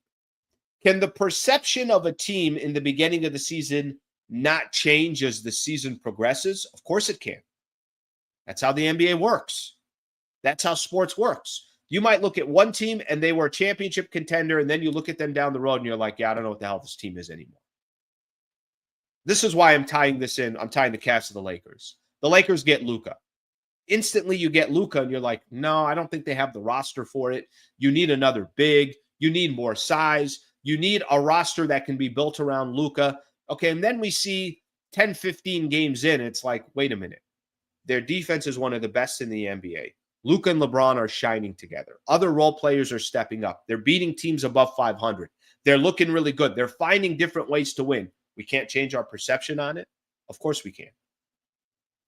Speaker 1: Can the perception of a team in the beginning of the season not change as the season progresses? Of course it can. That's how the NBA works. That's how sports works. You might look at one team and they were a championship contender, and then you look at them down the road and you're like, yeah, I don't know what the hell this team is anymore. This is why I'm tying this in. I'm tying the Cavs to the Lakers. The Lakers get Luka. Instantly, you get Luka, and you're like, no, I don't think they have the roster for it. You need another big. You need more size. You need a roster that can be built around Luka. Okay, and then we see 10, 15 games in. It's like, wait a minute. Their defense is one of the best in the NBA. Luka and LeBron are shining together. Other role players are stepping up. They're beating teams above 500. They're looking really good. They're finding different ways to win. We can't change our perception on it. Of course we can.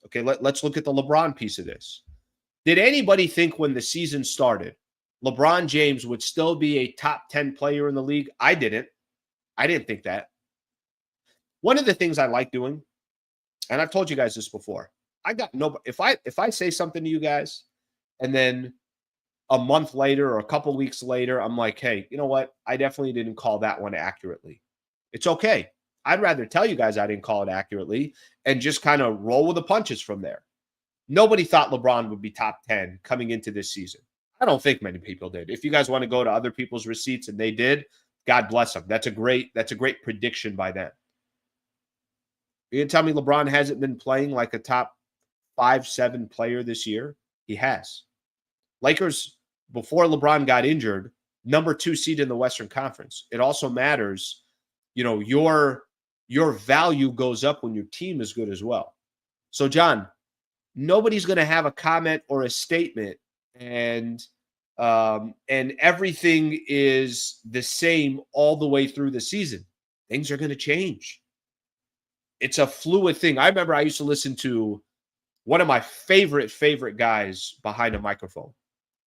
Speaker 1: Okay, let's look at the LeBron piece of this. Did anybody think when the season started, LeBron James would still be a top 10 player in the league? I didn't. I didn't think that. One of the things I like doing, and I've told you guys this before, I got no. If I say something to you guys, and then a month later or a couple weeks later, I'm like, hey, you know what? I definitely didn't call that one accurately. It's okay. I'd rather tell you guys I didn't call it accurately and just kind of roll with the punches from there. Nobody thought LeBron would be top 10 coming into this season. I don't think many people did. If you guys want to go to other people's receipts and they did, God bless them. That's a great prediction by them. You can tell me LeBron hasn't been playing like a top 5-7 player this year? He has. Lakers, before LeBron got injured, number 2 seed in the Western Conference. It also matters, your value goes up when your team is good as well. So, John, nobody's going to have a comment or a statement and everything is the same all the way through the season. Things are going to change. It's a fluid thing. I remember I used to listen to one of my favorite guys behind a microphone,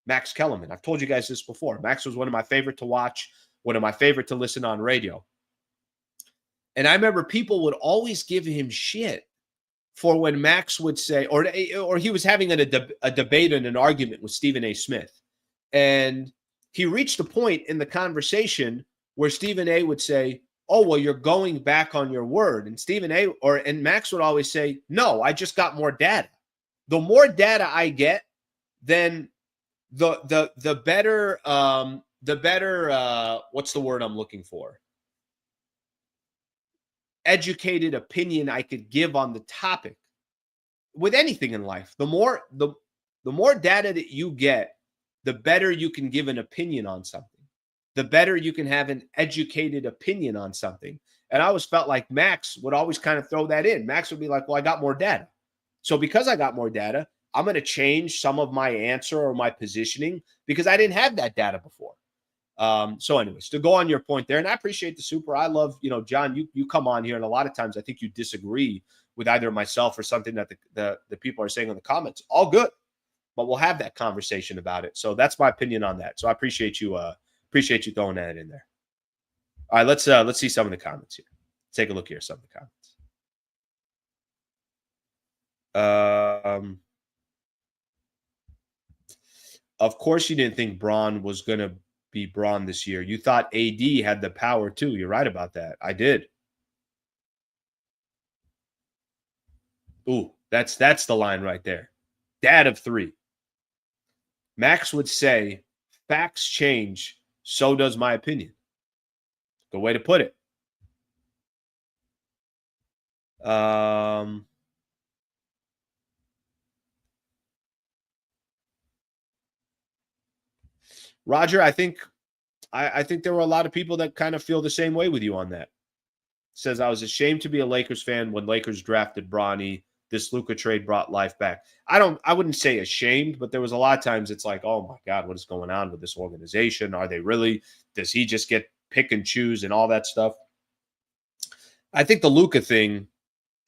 Speaker 1: Max Kellerman. I've told you guys this before. Max was one of my favorite to watch, one of my favorite to listen on radio. And I remember people would always give him shit for when Max would say, or he was having a debate and an argument with Stephen A. Smith. And he reached a point in the conversation where Stephen A. would say, oh, well, you're going back on your word. And and Max would always say, no, I just got more data. The more data I get, then the better, what's the word I'm looking for? Educated opinion I could give on the topic. With anything in life, the more data that you get, the better you can give an opinion on something. The better you can have an educated opinion on something. And I always felt like Max would always kind of throw that in. Max would be like, well, I got more data. So because I got more data, I'm going to change some of my answer or my positioning because I didn't have that data before. So anyways, to go on your point there, and I appreciate the super. I love, John, you come on here, and a lot of times I think you disagree with either myself or something that the people are saying in the comments. All good, but we'll have that conversation about it. So that's my opinion on that. So I appreciate you throwing that in there. All right, let's see some of the comments here. Take a look here, some of the comments. Of course you didn't think Bron was going to be Bron this year. You thought AD had the power too. You're right about that. I did. Ooh, that's the line right there. Dad of 3. Max would say, facts change, so does my opinion. Good way to put it. Roger, I think there were a lot of people that kind of feel the same way with you on that. Says, I was ashamed to be a Lakers fan when Lakers drafted Bronny. This Luka trade brought life back. I wouldn't say ashamed, but there was a lot of times it's like, oh my God, what is going on with this organization? Are they really? Does he just get pick and choose and all that stuff? I think the Luka thing,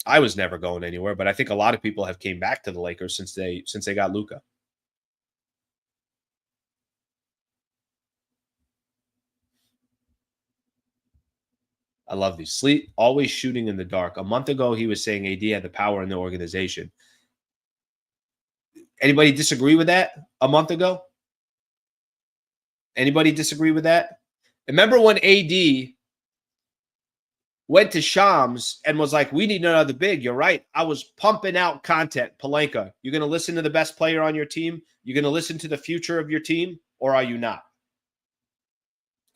Speaker 1: I was never going anywhere, but I think a lot of people have came back to the Lakers since they got Luka. I love these. Sleep, always shooting in the dark. A month ago, he was saying AD had the power in the organization. Anybody disagree with that a month ago? Anybody disagree with that? Remember when AD went to Shams and was like, we need another big. You're right. I was pumping out content. Pelinka, you're going to listen to the best player on your team? You're going to listen to the future of your team? Or are you not?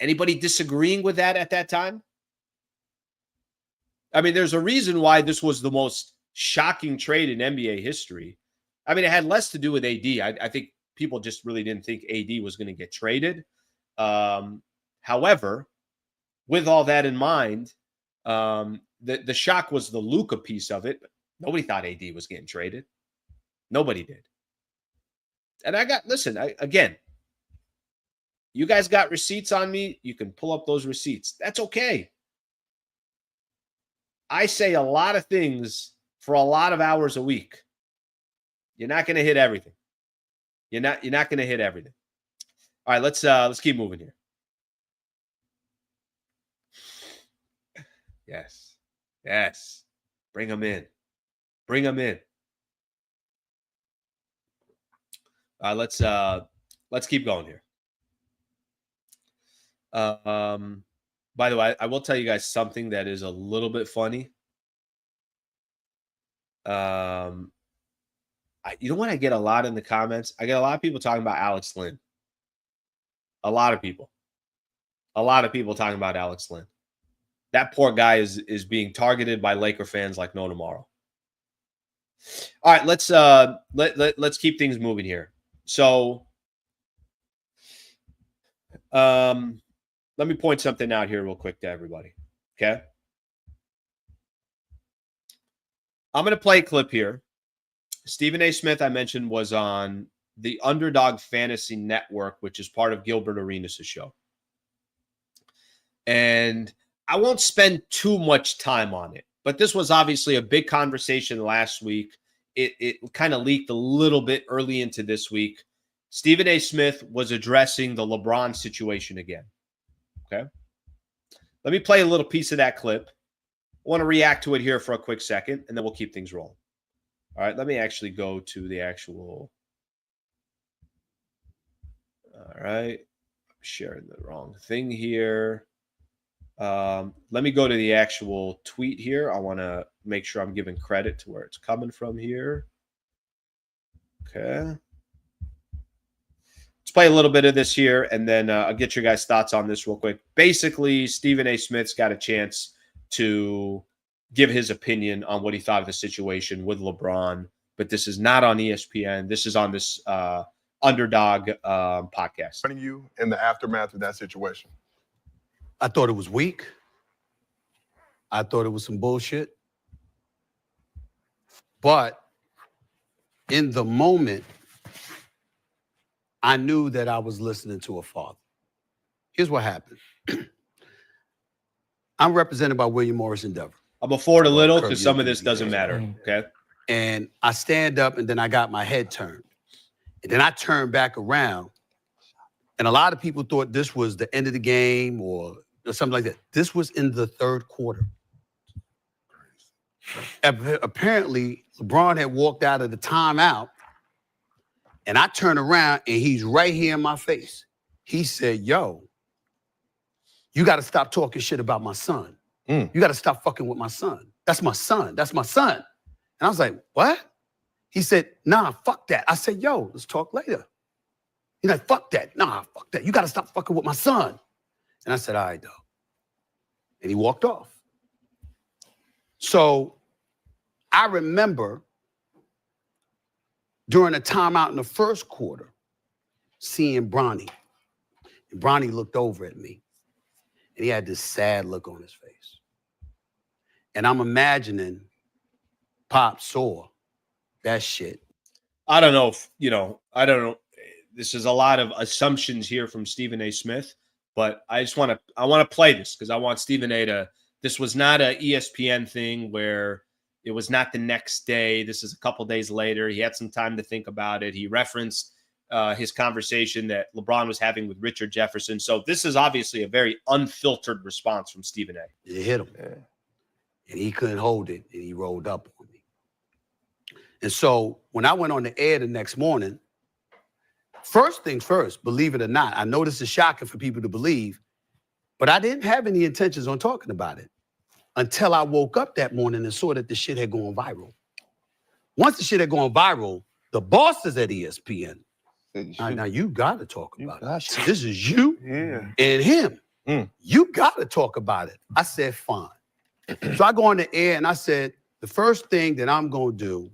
Speaker 1: Anybody disagreeing with that at that time? I mean, there's a reason why this was the most shocking trade in NBA history. I mean, it had less to do with AD. I think people just really didn't think AD was going to get traded. However, with all that in mind, the shock was the Luka piece of it. Nobody thought AD was getting traded. Nobody did. And again, you guys got receipts on me. You can pull up those receipts. That's okay. I say a lot of things for a lot of hours a week. You're not going to hit everything. You're not going to hit everything. All right, let's keep moving here. Yes. Bring them in. All right, let's keep going here. By the way, I will tell you guys something that is a little bit funny. You know what I get a lot in the comments? I get a lot of people talking about Alex Lynn. A lot of people talking about Alex Lynn. That poor guy is being targeted by Laker fans like no tomorrow. All right, let's keep things moving here. So Let me point something out here real quick to everybody. Okay. I'm going to play a clip here. Stephen A. Smith, I mentioned, was on the Underdog Fantasy Network, which is part of Gilbert Arenas' show. And I won't spend too much time on it, but this was obviously a big conversation last week. It kind of leaked a little bit early into this week. Stephen A. Smith was addressing the LeBron situation again. Okay. Let me play a little piece of that clip. I want to react to it here for a quick second, and then we'll keep things rolling. All right, let me actually go to the actual. All right, I'm sharing the wrong thing here. Let me go to the actual tweet here. I want to make sure I'm giving credit to where it's coming from here. Okay. Let's play a little bit of this here, and then I'll get your guys' thoughts on this real quick. Basically, Stephen A. Smith's got a chance to give his opinion on what he thought of the situation with LeBron, but this is not on ESPN. This is on this Underdog podcast.
Speaker 4: You in the aftermath of that situation?
Speaker 5: I thought it was weak. I thought it was some bullshit. But in the moment, I knew that I was listening to a father. Here's what happened. I'm represented by William Morris Endeavor.
Speaker 1: I'll move forward a little because some of this doesn't matter, okay?
Speaker 5: And I stand up, and then I got my head turned. And then I turned back around, and a lot of people thought this was the end of the game or something like that. This was in the third quarter. Apparently, LeBron had walked out of the timeout, and I turned around, and he's right here in my face. He said, yo, you got to stop talking shit about my son. You got to stop fucking with my son. That's my son. That's my son. And I was like, what? He said, nah, fuck that. I said, yo, let's talk later. He's like, fuck that. Nah, fuck that. You got to stop fucking with my son. And I said, all right, dog. And he walked off. So I remember during a timeout in the first quarter, seeing Bronny. And Bronny looked over at me, and he had this sad look on his face. And I'm imagining Pop saw that shit.
Speaker 1: I don't know if, I don't know. This is a lot of assumptions here from Stephen A. Smith, but I want to play this because I want Stephen A. This was not a ESPN thing where it was not the next day. This is a couple days later. He had some time to think about it. He referenced his conversation that LeBron was having with Richard Jefferson. So this is obviously a very unfiltered response from Stephen A.
Speaker 5: It hit him. Yeah. And he couldn't hold it, and he rolled up on me. And so when I went on the air the next morning, first things first, believe it or not, I know this is shocking for people to believe, but I didn't have any intentions on talking about it until I woke up that morning and saw that the shit had gone viral. Once the shit had gone viral, the bosses at ESPN, now you got to talk about it. This is you and him. You got to talk about it. I said, fine. So I go on the air and I said, the first thing that I'm going to do.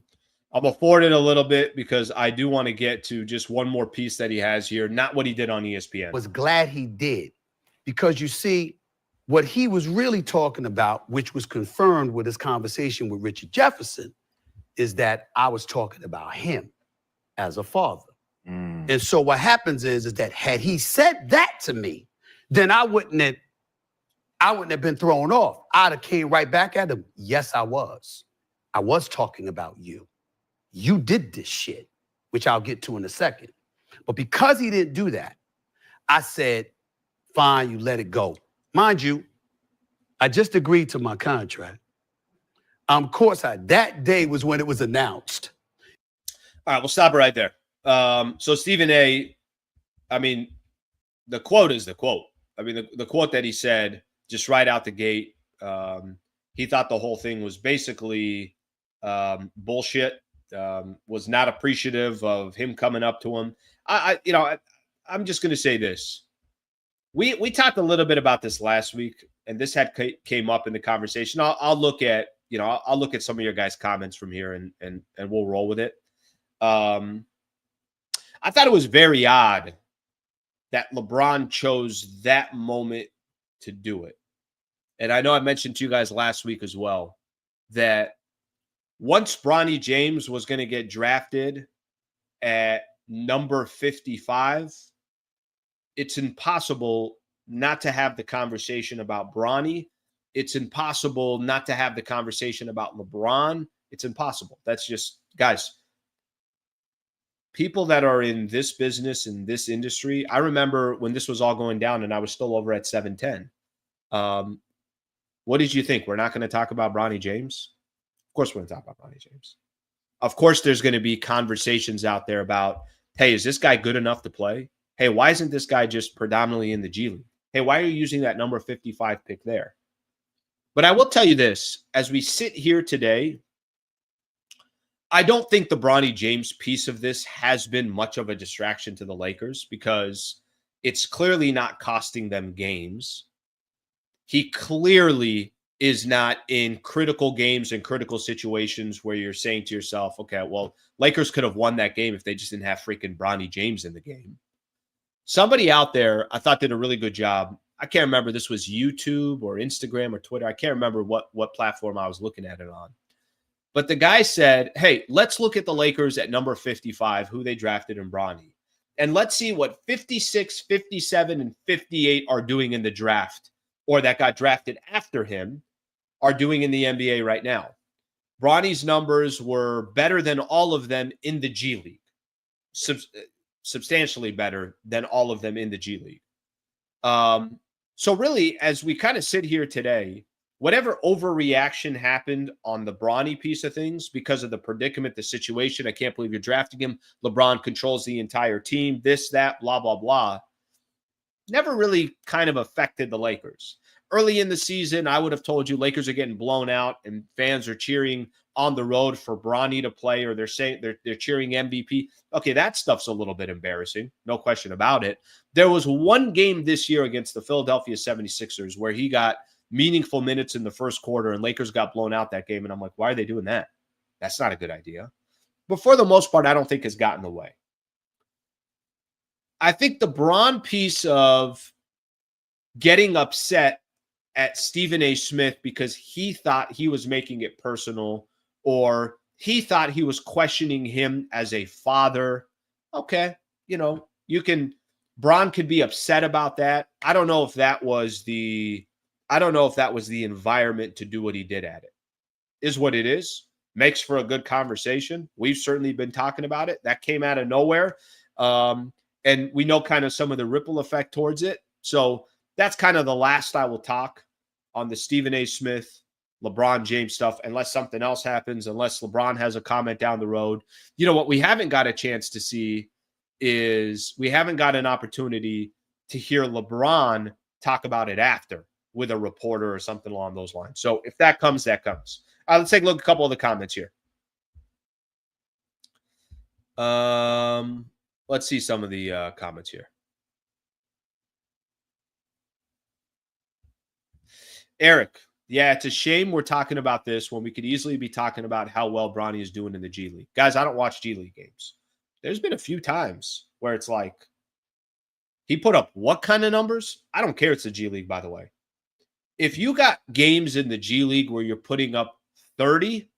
Speaker 1: I'll afford it a little bit because I do want to get to just one more piece that he has here, not what he did on ESPN.
Speaker 5: Was glad he did. Because you see, what he was really talking about, which was confirmed with his conversation with Richard Jefferson, is that I was talking about him as a father. And so what happens is that had he said that to me, then I wouldn't have been thrown off. I'd have came right back at him. Yes, I was. I was talking about you. You did this shit, which I'll get to in a second. But because he didn't do that, I said, fine, you let it go. Mind you, I just agreed to my contract. Courtside. That day was when it was announced.
Speaker 1: All right, we'll stop right there. So Stephen A., I mean, the quote is the quote. I mean, the quote that he said just right out the gate, he thought the whole thing was basically bullshit, was not appreciative of him coming up to him. I'm just going to say this. We talked a little bit about this last week, and this came up in the conversation. I'll look at some of your guys' comments from here, and we'll roll with it. I thought it was very odd that LeBron chose that moment to do it. And I know I mentioned to you guys last week as well that once Bronny James was going to get drafted at number 55, it's impossible not to have the conversation about Bronny. It's impossible not to have the conversation about LeBron. It's impossible. That's just, guys, people that are in this business, in this industry, I remember when this was all going down and I was still over at 710. What did you think? We're not going to talk about Bronny James? Of course we're going to talk about Bronny James. Of course there's going to be conversations out there about, hey, is this guy good enough to play? Hey, why isn't this guy just predominantly in the G League? Hey, why are you using that number 55 pick there? But I will tell you this, as we sit here today, I don't think the Bronny James piece of this has been much of a distraction to the Lakers because it's clearly not costing them games. He clearly is not in critical games and critical situations where you're saying to yourself, okay, well, Lakers could have won that game if they just didn't have freaking Bronny James in the game. Somebody out there, I thought, did a really good job. I can't remember, this was YouTube or Instagram or Twitter. I can't remember what platform I was looking at it on. But the guy said, hey, let's look at the Lakers at number 55, who they drafted in Bronny. And let's see what 56, 57, and 58 are doing in the draft, or that got drafted after him, are doing in the NBA right now. Bronny's numbers were better than all of them in the G League. Substantially better than all of them in the G League. So really, as we kind of sit here today, whatever overreaction happened on the Bronny piece of things because of the predicament, the situation, I can't believe you're drafting him, LeBron controls the entire team, this, that, blah, blah, blah, never really kind of affected the Lakers. Early in the season, I would have told you Lakers are getting blown out and fans are cheering on the road for Bronny to play, or they're saying they're cheering MVP. Okay, that stuff's a little bit embarrassing. No question about it. There was one game this year against the Philadelphia 76ers where he got meaningful minutes in the first quarter and Lakers got blown out that game. And I'm like, why are they doing that? That's not a good idea. But for the most part, I don't think has gotten away. I think the Bron piece of getting upset at Stephen A. Smith because he thought he was making it personal, or he thought he was questioning him as a father. Okay, Bron could be upset about that. I don't know if that was the environment to do what he did at it. Is what it is. Makes for a good conversation. We've certainly been talking about it. That came out of nowhere. And we know kind of some of the ripple effect towards it. So that's kind of the last I will talk on the Stephen A. Smith, LeBron James stuff, unless something else happens, unless LeBron has a comment down the road. What we haven't got a chance to see is we haven't got an opportunity to hear LeBron talk about it after with a reporter or something along those lines. So if that comes, that comes. Let's take a look at a couple of the comments here. Let's see some of the comments here. Eric, yeah, it's a shame we're talking about this when we could easily be talking about how well Bronny is doing in the G League. Guys, I don't watch G League games. There's been a few times where it's like, he put up what kind of numbers? I don't care. It's the G League, by the way. If you got games in the G League where you're putting up 30,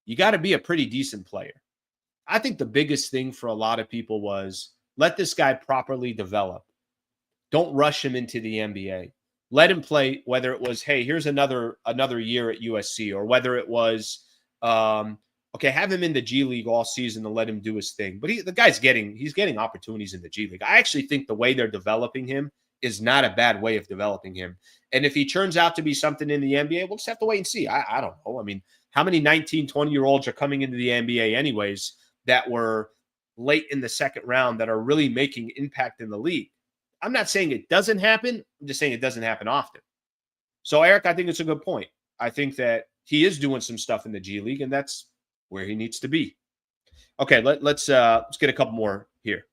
Speaker 1: you got to be a pretty decent player. I think the biggest thing for a lot of people was let this guy properly develop. Don't rush him into the NBA. Let him play, whether it was, hey, here's another year at USC, or whether it was, okay, have him in the G League all season and let him do his thing. But the guy's getting opportunities in the G League. I actually think the way they're developing him is not a bad way of developing him. And if he turns out to be something in the NBA, we'll just have to wait and see. I don't know. I mean, how many 19, 20-year-olds are coming into the NBA anyways that were late in the second round that are really making impact in the league? I'm not saying it doesn't happen. I'm just saying it doesn't happen often. So, Eric, I think it's a good point. I think that he is doing some stuff in the G League, and that's where he needs to be. Okay, let's get a couple more here.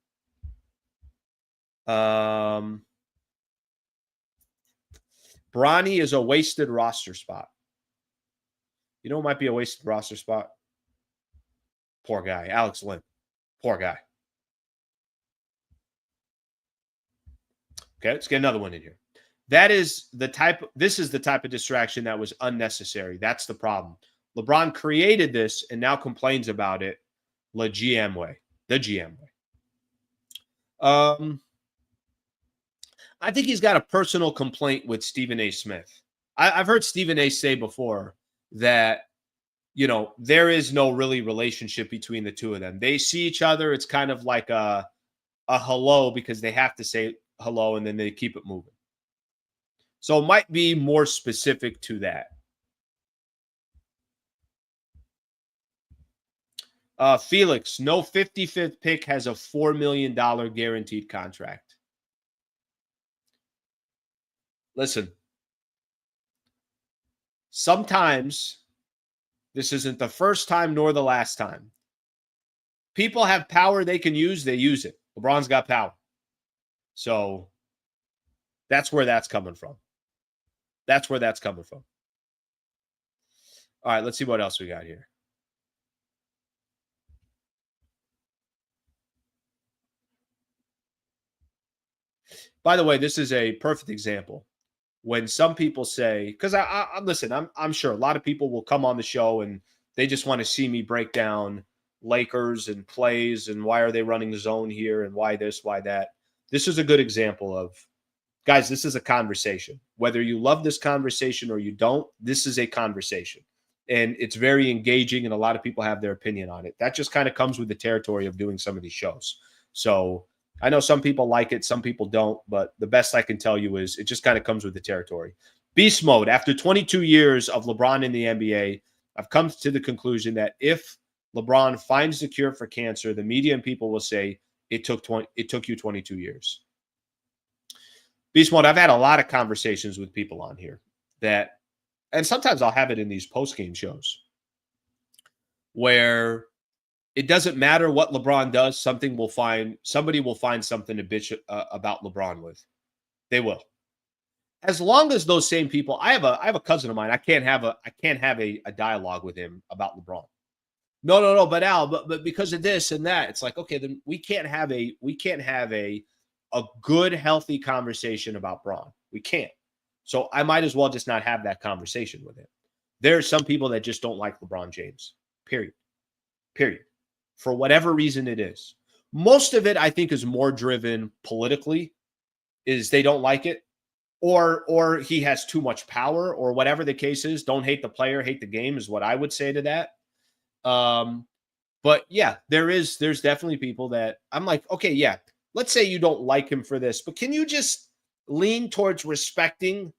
Speaker 1: Bronny is a wasted roster spot. You know what might be a wasted roster spot? Poor guy, Alex Lim. Poor guy. Okay, let's get another one in here. This is the type of distraction that was unnecessary. That's the problem. LeBron created this and now complains about it the GM way. I think he's got a personal complaint with Stephen A. Smith. I've heard Stephen A. say before that, there is no really relationship between the two of them. They see each other. It's kind of like a hello because they have to say hello and then they keep it moving. So it might be more specific to that. Felix, no 55th pick has a $4 million guaranteed contract. Listen, sometimes this isn't the first time nor the last time. People have power they can use, they use it. LeBron's got power. So that's where that's coming from. All right, let's see what else we got here. By the way, this is a perfect example. When some people say, because I'm sure a lot of people will come on the show and they just want to see me break down Lakers and plays and why are they running the zone here and why this, why that. This is a good example of, guys, this is a conversation. Whether you love this conversation or you don't, this is a conversation. And it's very engaging and a lot of people have their opinion on it. That just kind of comes with the territory of doing some of these shows. So I know some people like it, some people don't, but the best I can tell you is it just kind of comes with the territory. Beast mode. After 22 years of LeBron in the NBA, I've come to the conclusion that if LeBron finds the cure for cancer, the media and people will say it took you 22 years. Beast mode. I've had a lot of conversations with people on here that, and sometimes I'll have it in these post-game shows where it doesn't matter what LeBron does. Somebody will find something to bitch about LeBron with. They will. As long as those same people, I have a cousin of mine. I can't have a dialogue with him about LeBron. No, but Al, but because of this and that, it's like, okay, then we can't have a good, healthy conversation about Bron. We can't. So I might as well just not have that conversation with him. There are some people that just don't like LeBron James. Period. For whatever reason it is. Most of it, I think, is more driven politically, is they don't like it, or he has too much power, or whatever the case is. Don't hate the player, hate the game is what I would say to that. But yeah, there's definitely people that I'm like, okay, yeah, let's say you don't like him for this, but can you just lean towards respecting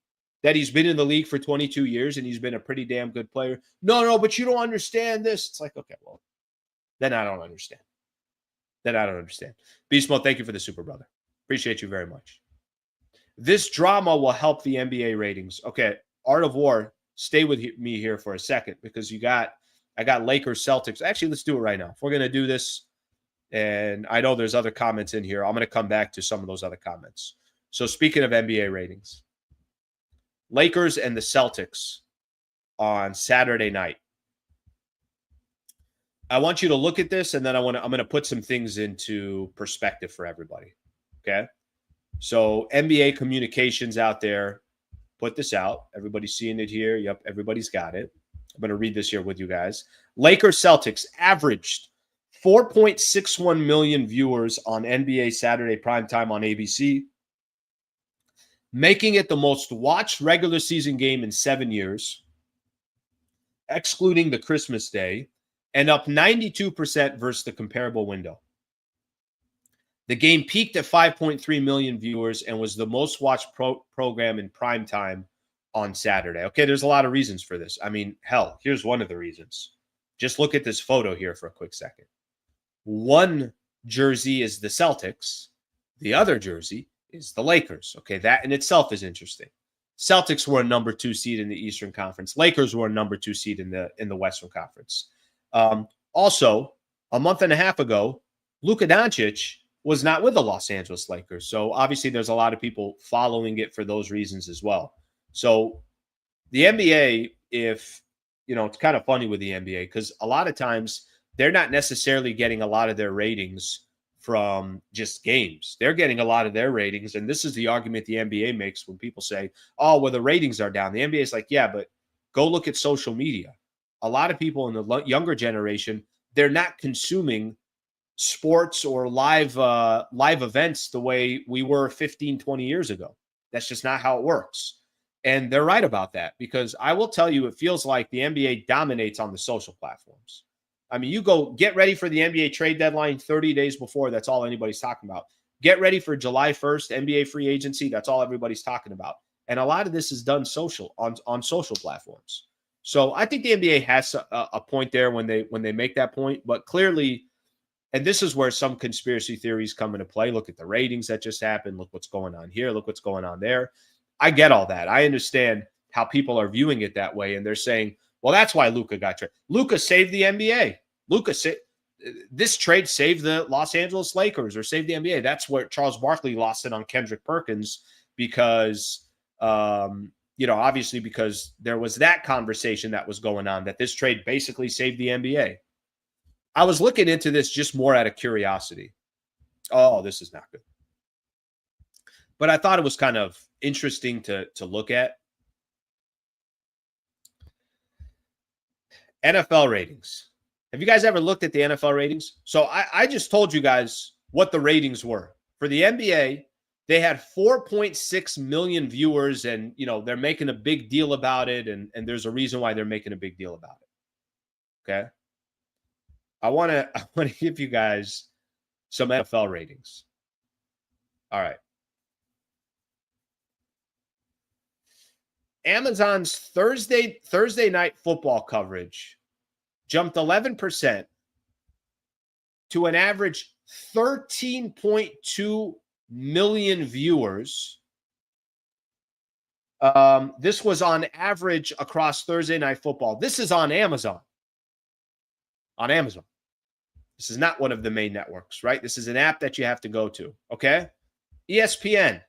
Speaker 1: that he's been in the league for 22 years and he's been a pretty damn good player? No, but you don't understand this. It's like, okay, well, then I don't understand. Beast Mode, thank you for the super, brother. Appreciate you very much. This drama will help the NBA ratings. Okay, Art of War, stay with me here for a second because I got Lakers, Celtics. Actually, let's do it right now. If we're going to do this, and I know there's other comments in here, I'm going to come back to some of those other comments. So speaking of NBA ratings, Lakers and the Celtics on Saturday night. I want you to look at this, and then I'm going to put some things into perspective for everybody. Okay? So NBA communications out there, put this out. Everybody's seeing it here. Yep, everybody's got it. I'm going to read this here with you guys. Lakers Celtics averaged 4.61 million viewers on NBA Saturday primetime on ABC, making it the most watched regular season game in 7 years, excluding the Christmas day, and up 92% versus the comparable window. The game peaked at 5.3 million viewers and was the most watched program in primetime on Saturday. Okay, there's a lot of reasons for this. I mean, hell, here's one of the reasons. Just look at this photo here for a quick second. One jersey is the Celtics. The other jersey is the Lakers. Okay, that in itself is interesting. Celtics were a number 2 seed in the Eastern Conference. Lakers were a number 2 seed in the Western Conference. Also, a month and a half ago, Luka Doncic was not with the Los Angeles Lakers. So obviously there's a lot of people following it for those reasons as well. So the NBA, it's kind of funny with the NBA because a lot of times they're not necessarily getting a lot of their ratings from just games. They're getting a lot of their ratings. And this is the argument the NBA makes when people say, oh, well, the ratings are down. The NBA is like, yeah, but go look at social media. A lot of people in the younger generation, they're not consuming sports or live events the way we were 15, 20 years ago. That's just not how it works. And they're right about that, because I will tell you, it feels like the NBA dominates on the social platforms. I mean, you go get ready for the NBA trade deadline 30 days before. That's all anybody's talking about. Get ready for July 1st, NBA free agency. That's all everybody's talking about. And a lot of this is done on social platforms. So I think the NBA has a point there when they make that point. But clearly, and this is where some conspiracy theories come into play. Look at the ratings that just happened. Look what's going on here. Look what's going on there. I get all that. I understand how people are viewing it that way. And they're saying, well, that's why Luka got traded. Luka saved the NBA. This trade saved the Los Angeles Lakers or saved the NBA. That's where Charles Barkley lost it on Kendrick Perkins because, obviously because there was that conversation that was going on that this trade basically saved the NBA. I was looking into this just more out of curiosity. Oh, this is not good. But I thought it was kind of interesting to look at. NFL ratings. Have you guys ever looked at the NFL ratings? So I just told you guys what the ratings were. For the NBA, they had 4.6 million viewers, and they're making a big deal about it, and there's a reason why they're making a big deal about it. Okay? I want to give you guys some NFL ratings. All right. Amazon's Thursday night football coverage jumped 11% to an average 13.2 million viewers. This was on average across Thursday night football. This is on Amazon. On Amazon. This is not one of the main networks, right? This is an app that you have to go to, okay? ESPN,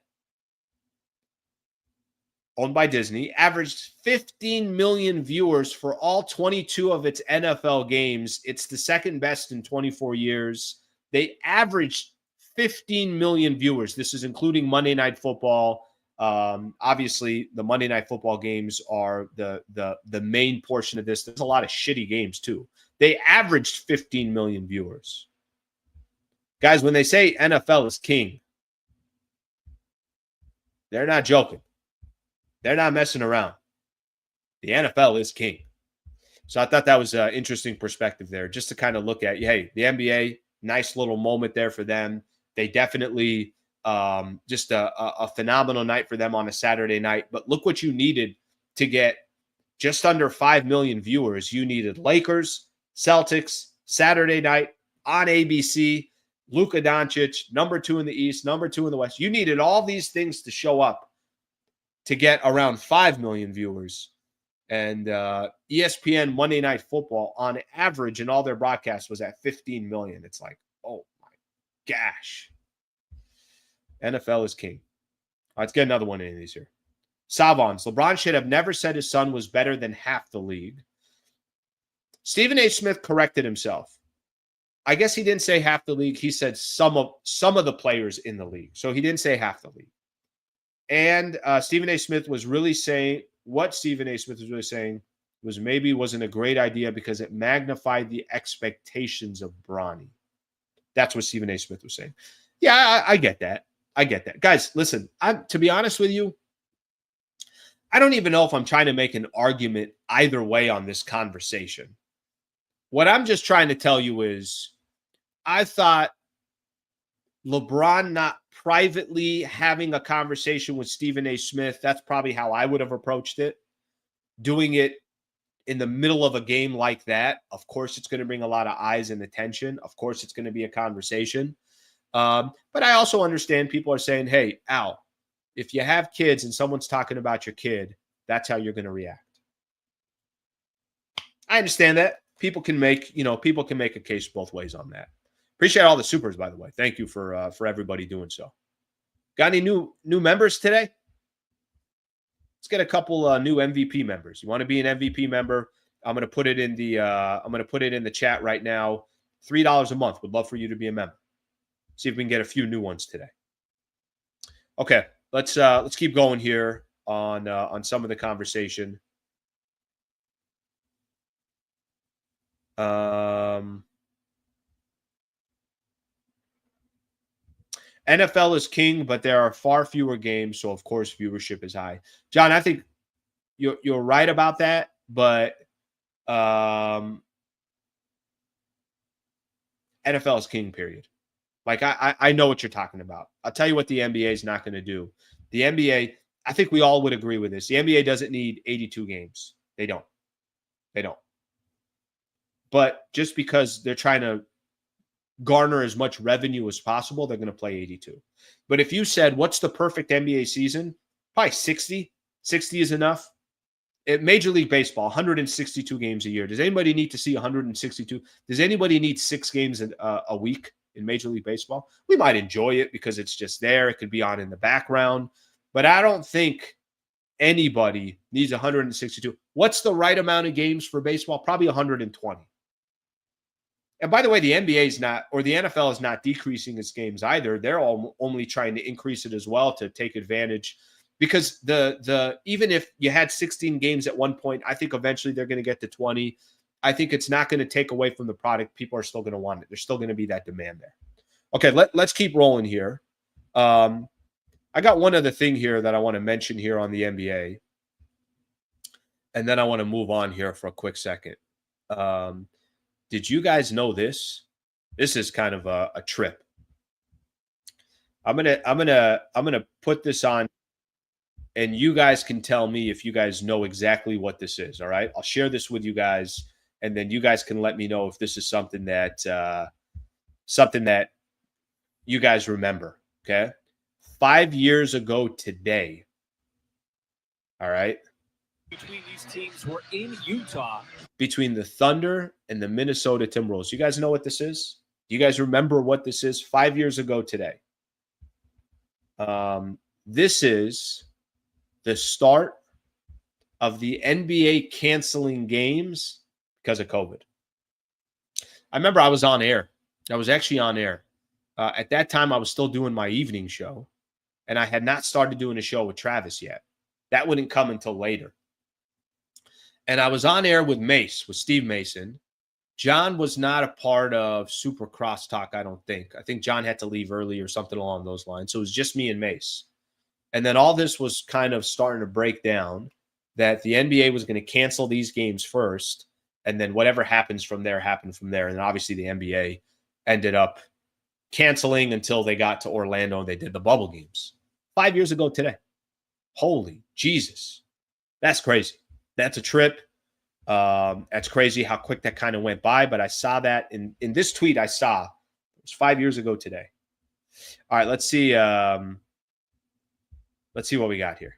Speaker 1: owned by Disney, averaged 15 million viewers for all 22 of its NFL games. It's the second best in 24 years. They averaged 15 million viewers. This is including Monday Night Football. Obviously, the Monday Night Football games are the main portion of this. There's a lot of shitty games, too. They averaged 15 million viewers. Guys, when they say NFL is king, they're not joking. They're not messing around. The NFL is king. So I thought that was an interesting perspective there, just to kind of look at, hey, the NBA, nice little moment there for them. They definitely just a phenomenal night for them on a Saturday night. But look what you needed to get just under 5 million viewers. You needed Lakers, Celtics, Saturday night on ABC, Luka Doncic, number 2 in the East, number 2 in the West. You needed all these things to show up to get around 5 million viewers. And ESPN Monday Night Football, on average, in all their broadcasts, was at 15 million. It's like, oh my gosh. NFL is king. All right, let's get another one in these here. Savons. LeBron should have never said his son was better than half the league. Stephen A. Smith corrected himself. I guess he didn't say half the league. He said some of the players in the league. So he didn't say half the league. And Stephen A. Smith was really saying, what Stephen A. Smith was really saying was maybe wasn't a great idea because it magnified the expectations of Bronny. That's what Stephen A. Smith was saying. Yeah, I get that. I get that. Guys, listen, to be honest with you, I don't even know if I'm trying to make an argument either way on this conversation. What I'm just trying to tell you is I thought LeBron not privately having a conversation with Stephen A. Smith, that's probably how I would have approached it. Doing it in the middle of a game like that, of course, it's going to bring a lot of eyes and attention. Of course, it's going to be a conversation. But I also understand people are saying, hey, Al, if you have kids and someone's talking about your kid, that's how you're going to react. I understand that. People can make a case both ways on that. Appreciate all the supers, by the way. Thank you for everybody doing so. Got any new members today? Let's get a couple new MVP members. You want to be an MVP member? I'm going to put it in the chat right now. $3 a month. Would love for you to be a member. See if we can get a few new ones today. Okay, let's keep going here on some of the conversation. NFL is king, but there are far fewer games, so of course viewership is high. John, I think you're right about that, but NFL is king, period. Like, I know what you're talking about. I'll tell you what the NBA is not going to do. The NBA, I think we all would agree with this. The NBA doesn't need 82 games. They don't. But just because they're trying to garner as much revenue as possible, they're going to play 82. But if you said, what's the perfect NBA season? Probably 60. 60 is enough. Major League Baseball, 162 games a year. Does anybody need to see 162? Does anybody need 6 games a week in Major League Baseball? We might enjoy it because it's just there. It could be on in the background. But I don't think anybody needs 162. What's the right amount of games for baseball? Probably 120. And by the way, the NBA is not, or the NFL is not decreasing its games either. They're all only trying to increase it as well to take advantage. Because the even if you had 16 games at one point, I think eventually they're going to get to 20. I think it's not going to take away from the product. People are still going to want it. There's still going to be that demand there. Okay, let's keep rolling here. I got one other thing here that I want to mention here on the NBA. And then I want to move on here for a quick second. Did you guys know this? This is kind of a trip. I'm gonna put this on, and you guys can tell me if you guys know exactly what this is. All right, I'll share this with you guys, and then you guys can let me know if this is something that you guys remember. Okay, 5 years ago today. All right.
Speaker 6: Between these teams were in Utah.
Speaker 1: Between the Thunder and the Minnesota Timberwolves. You guys know what this is? Do you guys remember what this is? 5 years ago today. This is the start of the NBA canceling games because of COVID. I remember I was on air. I was actually on air. At that time, I was still doing my evening show, and I had not started doing a show with Travis yet. That wouldn't come until later. And I was on air with Mace, with Steve Mason. John was not a part of Super Crosstalk, I don't think. I think John had to leave early or something along those lines. So it was just me and Mace. And then all this was kind of starting to break down, that the NBA was going to cancel these games first, and then whatever happens from there happened from there. And obviously the NBA ended up canceling until they got to Orlando and they did the bubble games. 5 years ago today. Holy Jesus. That's crazy. That's a trip. That's crazy how quick that kind of went by. But I saw that in this tweet I saw. It was 5 years ago today. All right, let's see. Let's see what we got here.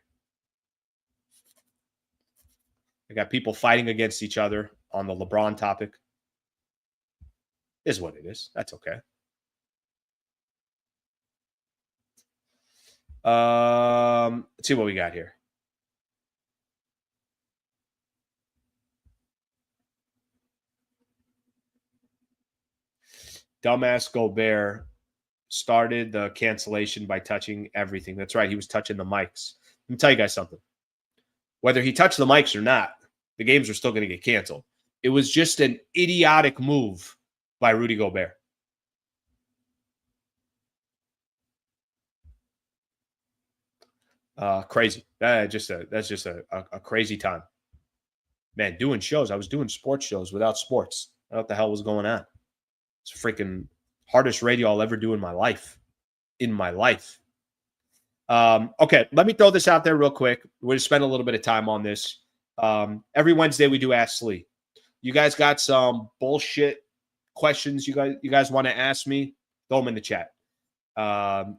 Speaker 1: I got people fighting against each other on the LeBron topic. Is what it is. That's okay. Let's see what we got here. Dumbass Gobert started the cancellation by touching everything. That's right. He was touching the mics. Let me tell you guys something. Whether he touched the mics or not, the games are still going to get canceled. It was just an idiotic move by Rudy Gobert. Crazy. That's just a crazy time. Man, doing shows. I was doing sports shows without sports. I don't know what the hell was going on. It's the freaking hardest radio I'll ever do in my life. Okay, let me throw this out there real quick. We're going to spend a little bit of time on this. Every Wednesday we do Ask Slee. You guys got some bullshit questions you guys want to ask me? Throw them in the chat.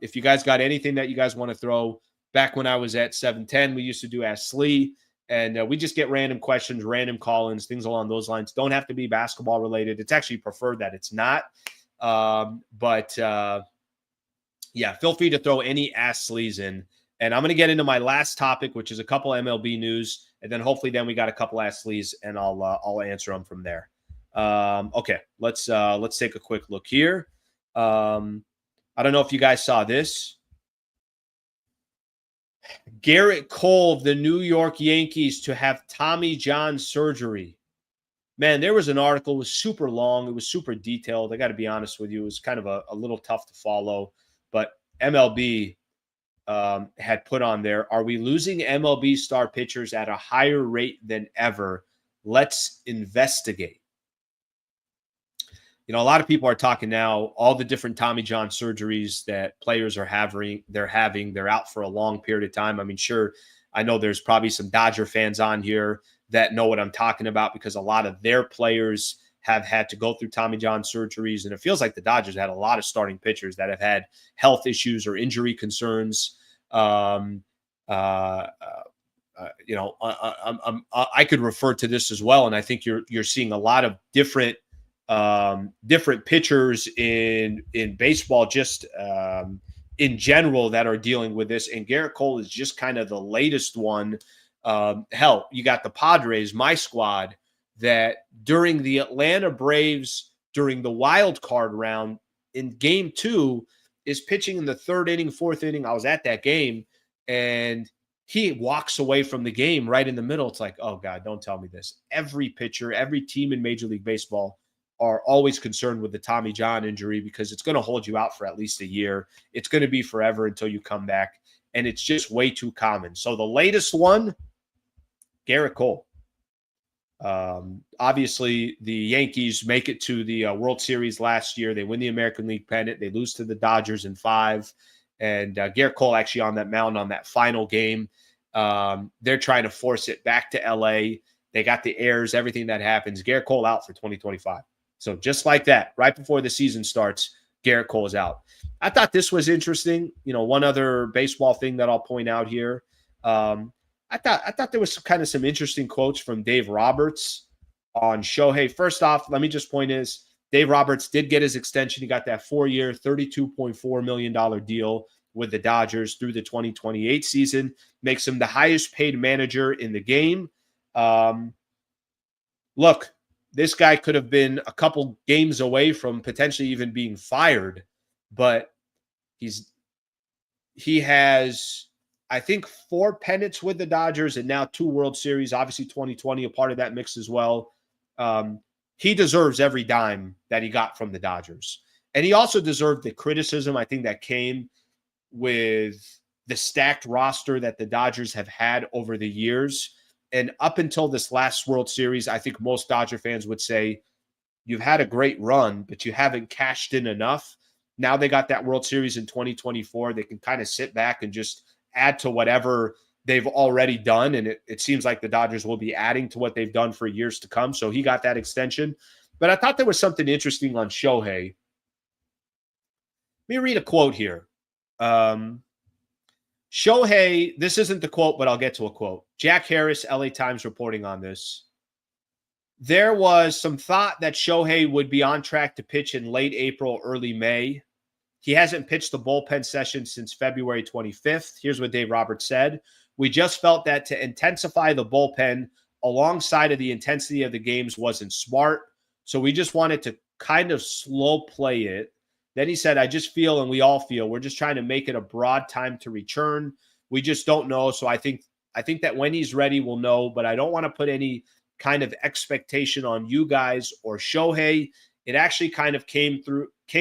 Speaker 1: If you guys got anything that you guys want to throw, back when I was at 710, we used to do Ask Slee. And we just get random questions, random call-ins, things along those lines. Don't have to be basketball related. It's actually preferred that it's not. Yeah, feel free to throw any Ask Slees in. And I'm going to get into my last topic, which is a couple MLB news. And then hopefully then we got a couple Ask Slees, and I'll answer them from there. Okay, let's take a quick look here. I don't know if you guys saw this. Gerrit Cole of the New York Yankees to have Tommy John surgery. Man, there was an article. It was super long. It was super detailed. I got to be honest with you. It was kind of a little tough to follow. But MLB had put on there, are we losing MLB star pitchers at a higher rate than ever? Let's investigate. You know, a lot of people are talking now, all the different Tommy John surgeries that players are having. They're out for a long period of time. I mean, sure, I know there's probably some Dodger fans on here that know what I'm talking about because a lot of their players have had to go through Tommy John surgeries. And it feels like the Dodgers had a lot of starting pitchers that have had health issues or injury concerns. I could refer to this as well. And I think you're seeing a lot of different pitchers in baseball, just in general, that are dealing with this. And Gerrit Cole is just kind of the latest one. Hell, you got the Padres, my squad, that during the Atlanta Braves, during the wild card round in game 2, is pitching in the 3rd inning, 4th inning. I was at that game, and he walks away from the game right in the middle. It's like, oh God, don't tell me this. Every pitcher, every team in Major League Baseball are always concerned with the Tommy John injury because it's going to hold you out for at least a year. It's going to be forever until you come back, and it's just way too common. So the latest one, Gerrit Cole. Obviously, the Yankees make it to the World Series last year. They win the American League pennant. They lose to the Dodgers in 5. And Gerrit Cole actually on that mound on that final game. They're trying to force it back to L.A. They got the airs, everything that happens. Gerrit Cole out for 2025. So just like that, right before the season starts, Gerrit Cole is out. I thought this was interesting. You know, one other baseball thing that I'll point out here. I thought there was some interesting quotes from Dave Roberts on Shohei. First off, let me just point is Dave Roberts did get his extension. He got that 4-year, $32.4 million deal with the Dodgers through the 2028 season. Makes him the highest paid manager in the game. Look, this guy could have been a couple games away from potentially even being fired, but he has, I think, 4 pennants with the Dodgers and now 2 World Series. Obviously, 2020 a part of that mix as well. He deserves every dime that he got from the Dodgers. And he also deserved the criticism, I think, that came with the stacked roster that the Dodgers have had over the years. And up until this last World Series, I think most Dodger fans would say, you've had a great run, but you haven't cashed in enough. Now they got that World Series in 2024. They can kind of sit back and just add to whatever they've already done. And it seems like the Dodgers will be adding to what they've done for years to come. So he got that extension. But I thought there was something interesting on Shohei. Let me read a quote here. Shohei, this isn't the quote, but I'll get to a quote. Jack Harris, LA Times, reporting on this. There was some thought that Shohei would be on track to pitch in late April, early May. He hasn't pitched the bullpen session since February 25th. Here's what Dave Roberts said. We just felt that to intensify the bullpen alongside of the intensity of the games wasn't smart. So we just wanted to kind of slow play it. Then he said, I just feel, and we all feel, we're just trying to make it a broad time to return. We just don't know. So I think that when he's ready, we'll know. But I don't want to put any kind of expectation on you guys or Shohei. It actually kind of came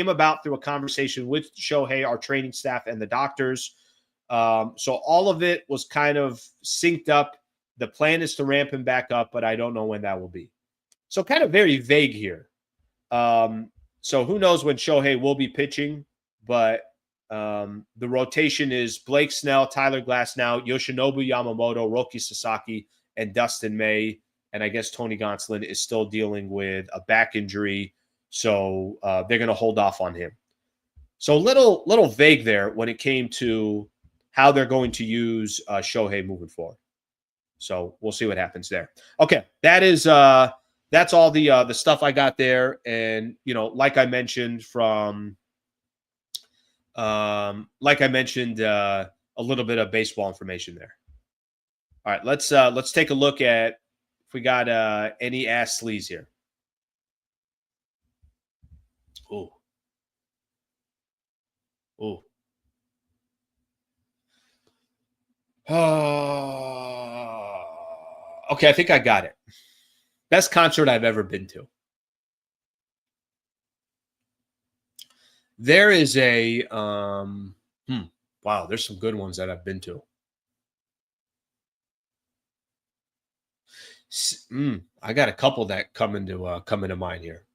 Speaker 1: about through a conversation with Shohei, our training staff, and the doctors. So all of it was kind of synced up. The plan is to ramp him back up, but I don't know when that will be. So kind of very vague here. So who knows when Shohei will be pitching, but the rotation is Blake Snell, Tyler Glasnow, Yoshinobu Yamamoto, Roki Sasaki, and Dustin May. And I guess Tony Gonsolin is still dealing with a back injury. So they're going to hold off on him. So little vague there when it came to how they're going to use Shohei moving forward. So we'll see what happens there. Okay, that's all the stuff I got there. And like I mentioned a little bit of baseball information there. All right, let's take a look at if we got any ass sleaze here. Ooh. Oh. Okay, I think I got it. Best concert I've ever been to. There is a wow, there's some good ones that I've been to. I got a couple that come into mind here.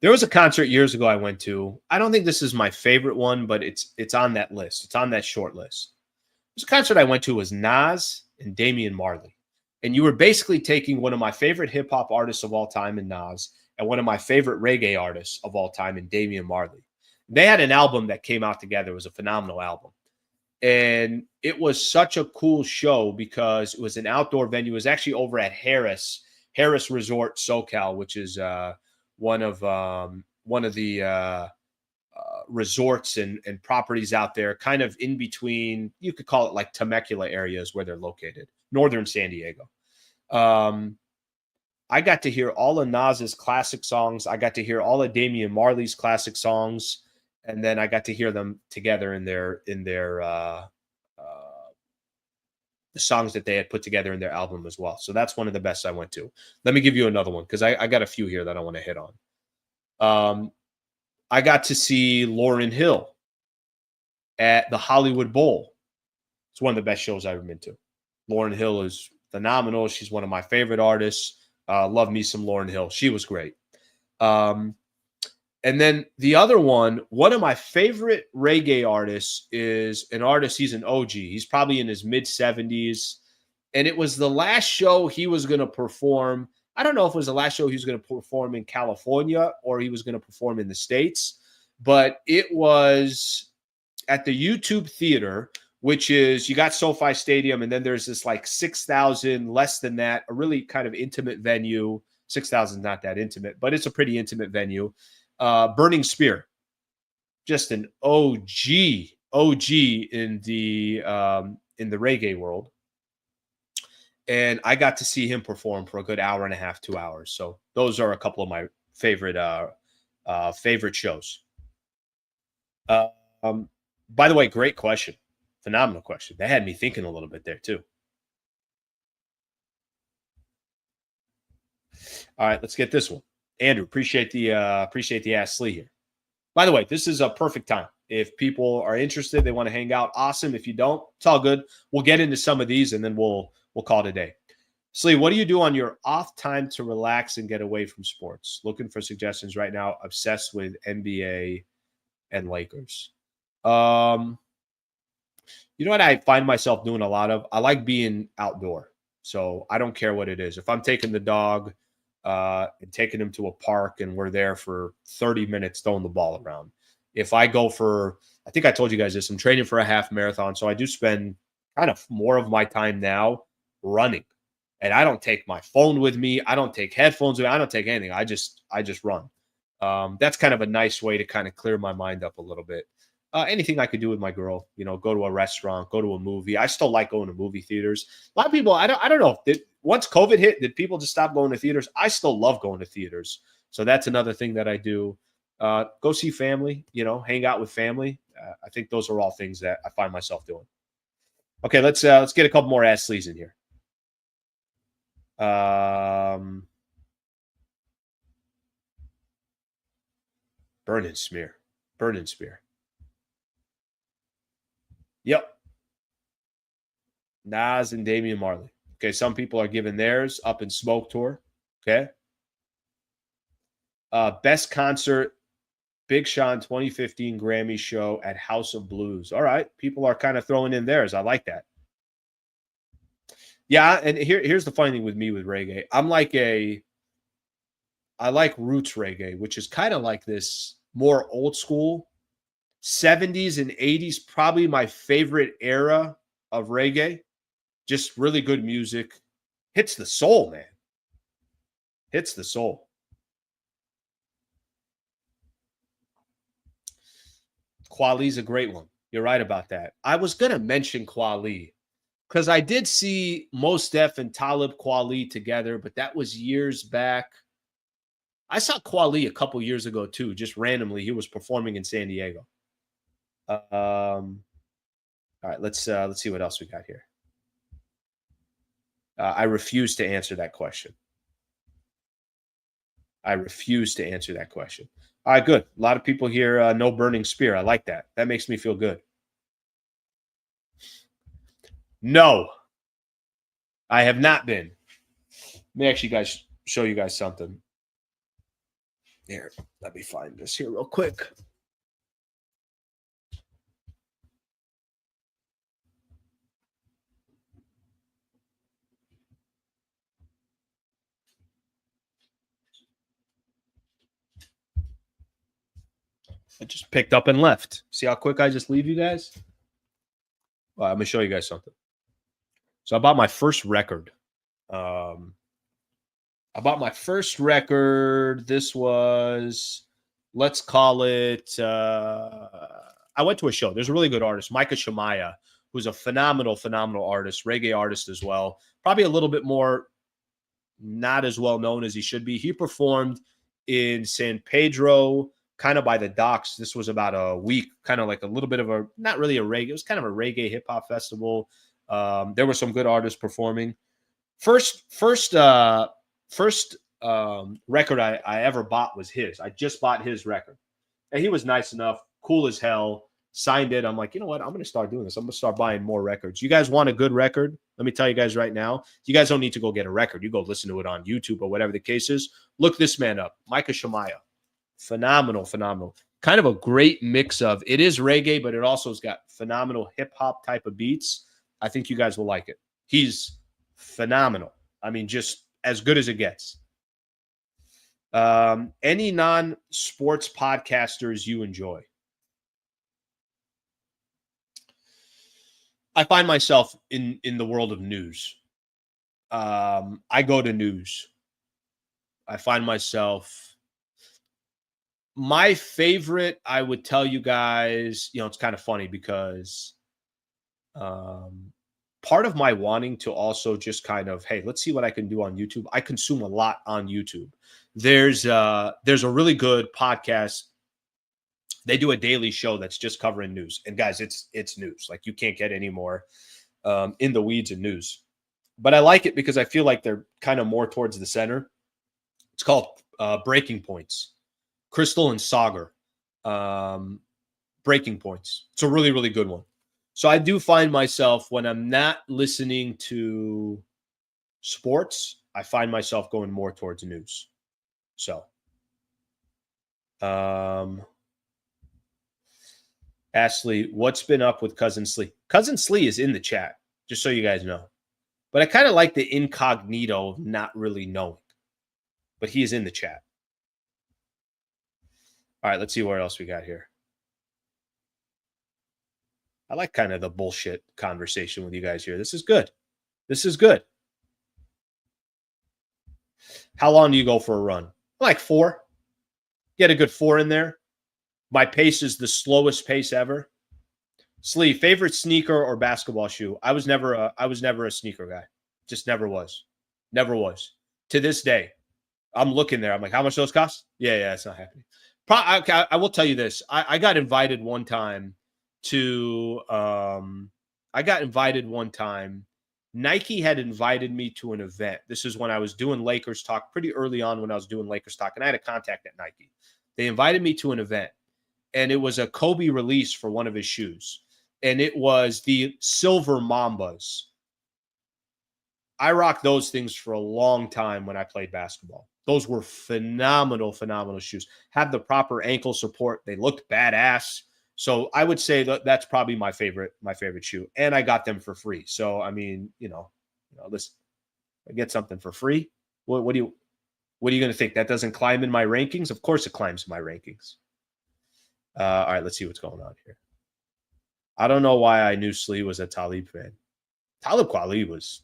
Speaker 1: There was a concert years ago I went to. I don't think this is my favorite one, but it's on that list. It's on that short list. There's a concert I went to was Nas and Damian Marley. And you were basically taking one of my favorite hip hop artists of all time in Nas and one of my favorite reggae artists of all time in Damian Marley. They had an album that came out together. It was a phenomenal album. And it was such a cool show because it was an outdoor venue. It was actually over at Harris Resort SoCal, which is one of the resorts and properties out there, kind of in between. You could call it like Temecula areas where they're located, northern San Diego. I got to hear all of Nas's classic songs. I got to hear all of Damian Marley's classic songs. And then I got to hear them together in their the songs that they had put together in their album as well. So that's one of the best I went to. Let me give you another one because I got a few here that I want to hit on. I got to see Lauryn Hill at the Hollywood Bowl. It's one of the best shows I've ever been to. Lauryn Hill is phenomenal. She's one of my favorite artists. Love me some Lauryn Hill. She was great. And then the other one of my favorite reggae artists is an artist. He's an OG. He's probably in his mid-70s. And it was the last show he was going to perform. I don't know if it was the last show he was going to perform in California or he was going to perform in the States. But it was at the YouTube Theater, which is, you got SoFi Stadium, and then there's this like 6,000, less than that, a really kind of intimate venue. 6,000 is not that intimate, but it's a pretty intimate venue. Burning Spear, just an OG in the reggae world. And I got to see him perform for a good hour and a half, 2 hours. So those are a couple of my favorite shows. By the way, great question. Phenomenal question. That had me thinking a little bit there too. All right, let's get this one. Andrew, appreciate the Ask Slee here. By the way, this is a perfect time. If people are interested, they want to hang out, awesome. If you don't, it's all good. We'll get into some of these and then we'll call it a day. Slee, what do you do on your off time to relax and get away from sports? Looking for suggestions right now. Obsessed with NBA and Lakers. You know what I find myself doing a lot of? I like being outdoor. So I don't care what it is. If I'm taking the dog and taking him to a park and we're there for 30 minutes throwing the ball around. If I go for, I think I told you guys this, I'm training for a half marathon. So I do spend kind of more of my time now running. And I don't take my phone with me. I don't take headphones with me. I don't take anything. I just run. That's kind of a nice way to kind of clear my mind up a little bit. Anything I could do with my girl, go to a restaurant, go to a movie. I still like going to movie theaters. A lot of people, I don't know. Once COVID hit, did people just stop going to theaters? I still love going to theaters. So that's another thing that I do. Go see family, hang out with family. I think those are all things that I find myself doing. Okay, let's get a couple more Ask Slees in here. Burn and Spear. Yep. Nas and Damian Marley. Okay, some people are giving theirs. Up in Smoke Tour. Okay. Best concert, Big Sean 2015 Grammy show at House of Blues. All right. People are kind of throwing in theirs. I like that. Yeah, and here's the funny thing with me with reggae. I like roots reggae, which is kind of like this more old school 70s and 80s, probably my favorite era of reggae. Just really good music. Hits the soul, man. Hits the soul. Kweli's a great one. You're right about that. I was going to mention Kweli because I did see Mos Def and Talib Kweli together, but that was years back. I saw Kweli a couple years ago too, just randomly. He was performing in San Diego. All right, let's see what else we got here. I refuse to answer that question. I refuse to answer that question. All right, good. A lot of people here, no burning spear. I like that. That makes me feel good. No, I have not been. Let me actually show you guys something. Here, let me find this here real quick. I just picked up and left. See how quick I just leave you guys? Well, I'm going to show you guys something. So I bought my first record. This was, let's call it, I went to a show. There's a really good artist, Micah Shemaiah, who's a phenomenal artist, reggae artist as well. Probably a little bit more not as well known as he should be. He performed in San Pedro, kind of by the docks. This was about a week, kind of like a little bit of a, not really a reggae, it was kind of a reggae hip hop festival. There were some good artists performing. First record I ever bought was his. I just bought his record. And he was nice enough, cool as hell, signed it. I'm like, you know what? I'm going to start doing this. I'm going to start buying more records. You guys want a good record? Let me tell you guys right now. You guys don't need to go get a record. You go listen to it on YouTube or whatever the case is. Look this man up, Micah Shemaiah. Phenomenal. Kind of a great mix of, it is reggae, but it also has got phenomenal hip-hop type of beats. I think you guys will like it. He's phenomenal. I mean, just as good as it gets. Any non-sports podcasters you enjoy? I find myself in the world of news. I go to news. I find myself, my favorite, I would tell you guys, it's kind of funny because part of my wanting to also just kind of, hey, let's see what I can do on YouTube. I consume a lot on YouTube. There's a really good podcast. They do a daily show that's just covering news. And guys, it's news. Like, you can't get any more in the weeds in news. But I like it because I feel like they're kind of more towards the center. It's called Breaking Points. Crystal and Sagar. Breaking Points. It's a really, really good one. So I do find myself, when I'm not listening to sports, I find myself going more towards news. So, Ashley, what's been up with Cousin Slee? Cousin Slee is in the chat, just so you guys know. But I kind of like the incognito of not really knowing. But he is in the chat. All right, let's see what else we got here. I like kind of the bullshit conversation with you guys here. This is good. This is good. How long do you go for a run? Like 4. Get a good 4 in there. My pace is the slowest pace ever. Slee, favorite sneaker or basketball shoe? I was never a sneaker guy. Just never was. Never was. To this day, I'm looking there. I'm like, how much those cost? Yeah, it's not happening. I will tell you this. I got invited one time to Nike had invited me to an event. This is when I was doing Lakers Talk, pretty early on when I was doing Lakers Talk, and I had a contact at Nike. They invited me to an event, and it was a Kobe release for one of his shoes, and it was the Silver Mambas. I rocked those things for a long time when I played basketball. Those were phenomenal shoes. Have the proper ankle support. They looked badass. So I would say that's probably my favorite shoe. And I got them for free. So, I mean, listen, I get something for free. What are you going to think? That doesn't climb in my rankings? Of course it climbs in my rankings. All right, let's see what's going on here. I don't know why I knew Slee was a Talib fan. Talib Kweli was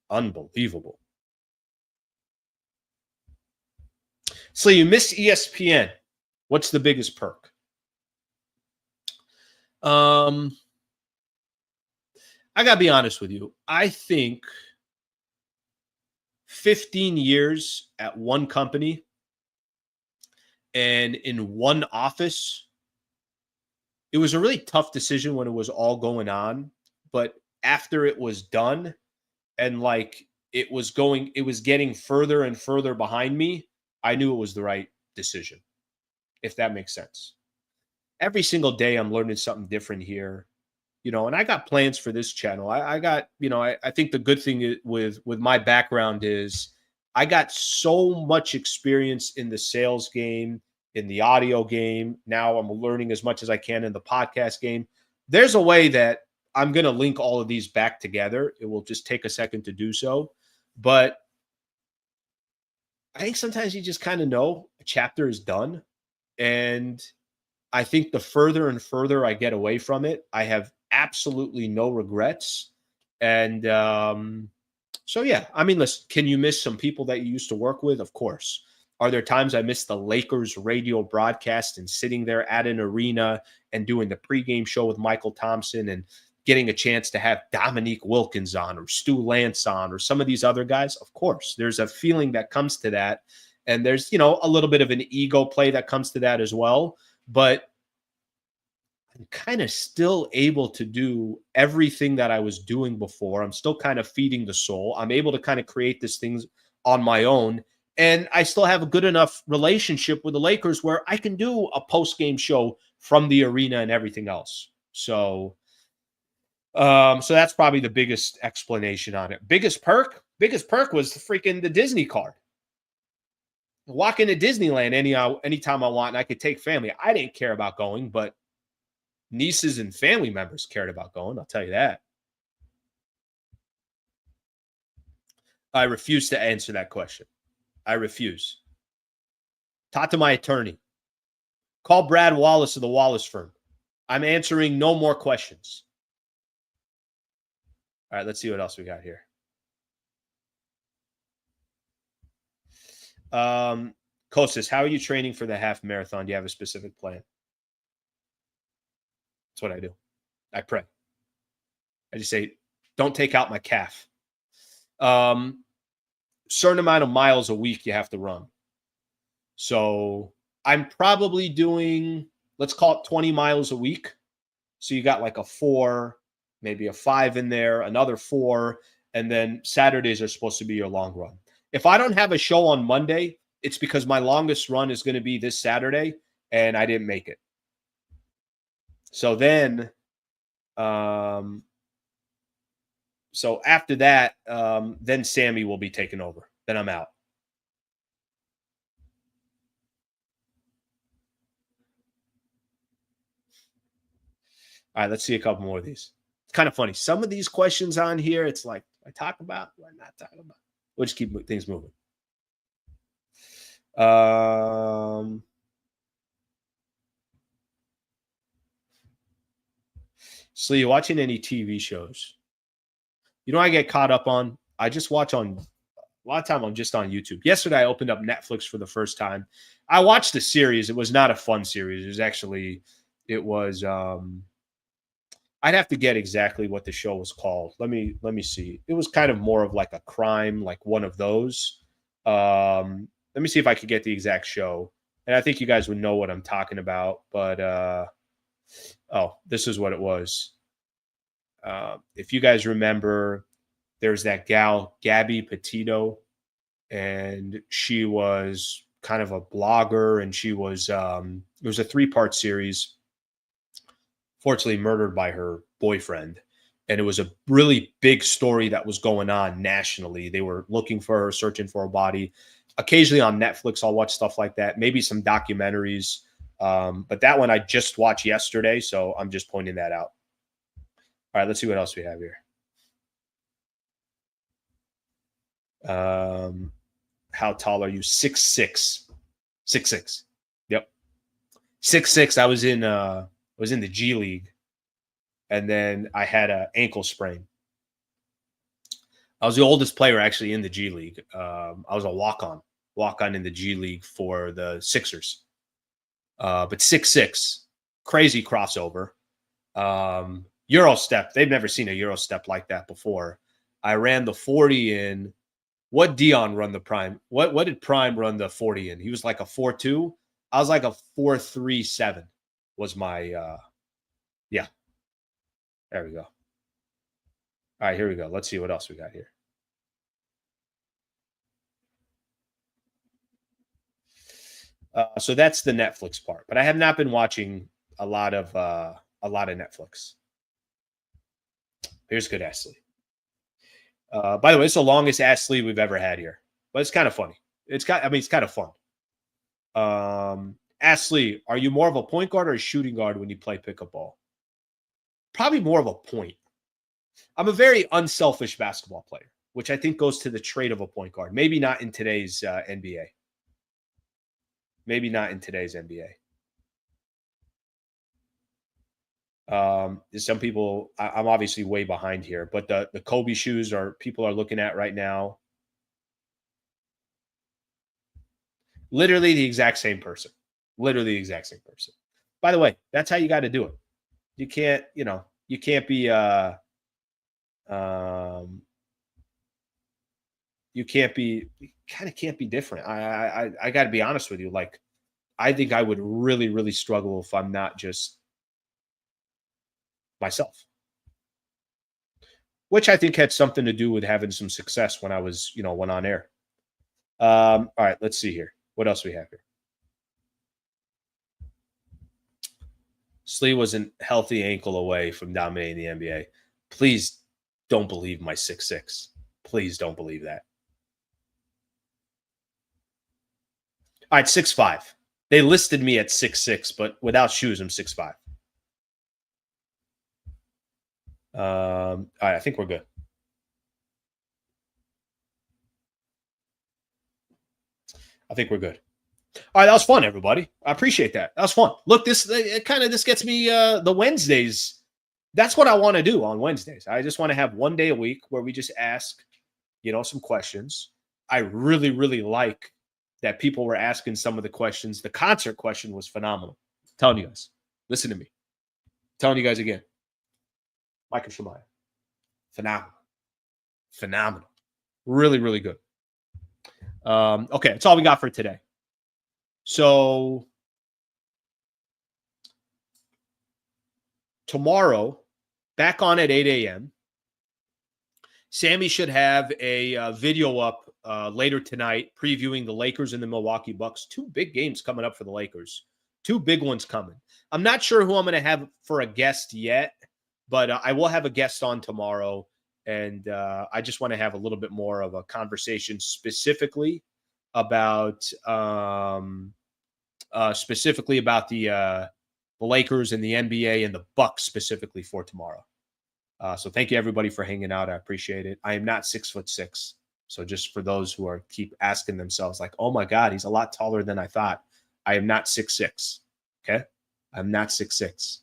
Speaker 1: unbelievable. Slee, you miss ESPN. What's the biggest perk? I got to be honest with you. I think 15 years at one company and in one office it was a really tough decision when it was all going on, but after it was done and like it was getting further and further behind me, I knew it was the right decision, if that makes sense. Every single day I'm learning something different here, and I got plans for this channel. I got, I think the good thing with my background is I got so much experience in the sales game, in the audio game. Now I'm learning as much as I can in the podcast game. There's a way that I'm going to link all of these back together. It will just take a second to do so. But I think sometimes you just kind of know a chapter is done. And I think the further and further I get away from it, I have absolutely no regrets. And so, yeah, I mean, listen, can you miss some people that you used to work with? Of course. Are there times I miss the Lakers radio broadcast and sitting there at an arena and doing the pregame show with Michael Thompson and getting a chance to have Dominique Wilkins on or Stu Lance on or some of these other guys? Of course, there's a feeling that comes to that. And there's, a little bit of an ego play that comes to that as well. But I'm kind of still able to do everything that I was doing before. I'm still kind of feeding the soul. I'm able to kind of create these things on my own. And I still have a good enough relationship with the Lakers where I can do a post-game show from the arena and everything else. So that's probably the biggest explanation on it. Biggest perk was the Disney card. Walk into Disneyland anytime I want, and I could take family. I didn't care about going, but nieces and family members cared about going. I'll tell you that. I refuse to answer that question. I refuse. Talk to my attorney. Call Brad Wallace of the Wallace firm. I'm answering no more questions. All right, let's see what else we got here. Kostas, how are you training for the half marathon? Do you have a specific plan? That's what I do. I pray. I just say, don't take out my calf. Certain amount of miles a week you have to run. So I'm probably doing, let's call it 20 miles a week. So you got like a 4, maybe a 5 in there, another 4, and then Saturdays are supposed to be your long run. If I don't have a show on Monday, it's because my longest run is going to be this Saturday, and I didn't make it. So then, so after that, then Sammy will be taking over. Then I'm out. All right, let's see a couple more of these. It's kind of funny. Some of these questions on here, it's like, I talk about, what I'm not talking about. We'll just keep things moving. So you watching any TV shows? I get caught up on? I just watch on, a lot of time I'm just on YouTube. Yesterday, I opened up Netflix for the first time. I watched a series. It was not a fun series. It was I'd have to get exactly what the show was called. Let me see. It was kind of more of like a crime, like one of those. Let me see if I could get the exact show. And I think you guys would know what I'm talking about. But, this is what it was. If you guys remember, there's that gal, Gabby Petito, and she was kind of a blogger, and she was, it was a 3-part series. Fortunately murdered by her boyfriend. And it was a really big story that was going on nationally. They were looking for her, searching for her body. Occasionally on Netflix, I'll watch stuff like that, maybe some documentaries. But that one I just watched yesterday, so I'm just pointing that out. All right, let's see what else we have here. How tall are you? 6'6". 6'6". Yep. 6'6". I was in the G League, and then I had an ankle sprain. I was the oldest player actually in the G League. I was a walk-on in the G League for the Sixers. But 6'6", crazy crossover. Euro step. They've never seen a Euro step like that before. I ran the 40 in. What Dion run the prime? What did Prime run the 40 in? He was like a 4.2. I was like a 4.37 was my There we go. All right, here we go. Let's see what else we got here. So that's the Netflix part, but I have not been watching a lot of Netflix. Here's good Ass Lee. By the way, it's the longest Ass Lee we've ever had here, but it's kind of funny. It's kind of fun. Ass Lee, are you more of a point guard or a shooting guard when you play pickup ball? Probably more of a point. I'm a very unselfish basketball player, which I think goes to the trait of a point guard. Maybe not in today's NBA. Maybe not in today's NBA. Some people, I'm obviously way behind here, but the Kobe shoes people are looking at right now. Literally the exact same person. Literally the exact same person. By the way, that's how you got to do it. You can't be can't be different. I got to be honest with you. Like, I think I would really, really struggle if I'm not just myself, which I think had something to do with having some success when I was, went on air. All right, let's see here. What else we have here? Slee was a healthy ankle away from dominating the NBA. Please don't believe my 6'6". Please don't believe that. All right, 6'5". They listed me at 6'6", but without shoes, I'm 6'5". All right, I think we're good. I think we're good. All right, that was fun, everybody. I appreciate that. That was fun. Look, this gets me the Wednesdays. That's what I want to do on Wednesdays. I just want to have one day a week where we just ask, some questions. I really, really like that people were asking some of the questions. The concert question was phenomenal. I'm telling you guys, listen to me. I'm telling you guys again. Michael Shemaya. Phenomenal. Really, really good. Okay, that's all we got for today. So tomorrow, back on at 8 a.m., Sammy should have a video up later tonight previewing the Lakers and the Milwaukee Bucks. 2 big games coming up for the Lakers. 2 big ones coming. I'm not sure who I'm going to have for a guest yet, but I will have a guest on tomorrow, and I just want to have a little bit more of a conversation specifically about the Lakers and the NBA and the Bucks specifically for tomorrow. So thank you everybody for hanging out. I appreciate it. I am not 6'6". So just for those who keep asking themselves like, oh my God, he's a lot taller than I thought. I am not 6'6". Okay. I'm not 6'6".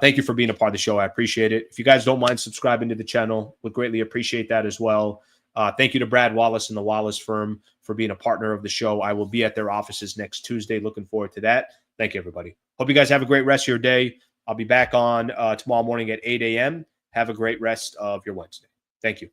Speaker 1: Thank you for being a part of the show. I appreciate it. If you guys don't mind subscribing to the channel, would greatly appreciate that as well. Thank you to Brad Wallace and the Wallace firm for being a partner of the show. I will be at their offices next Tuesday. Looking forward to that. Thank you, everybody. Hope you guys have a great rest of your day. I'll be back on tomorrow morning at 8 a.m. Have a great rest of your Wednesday. Thank you.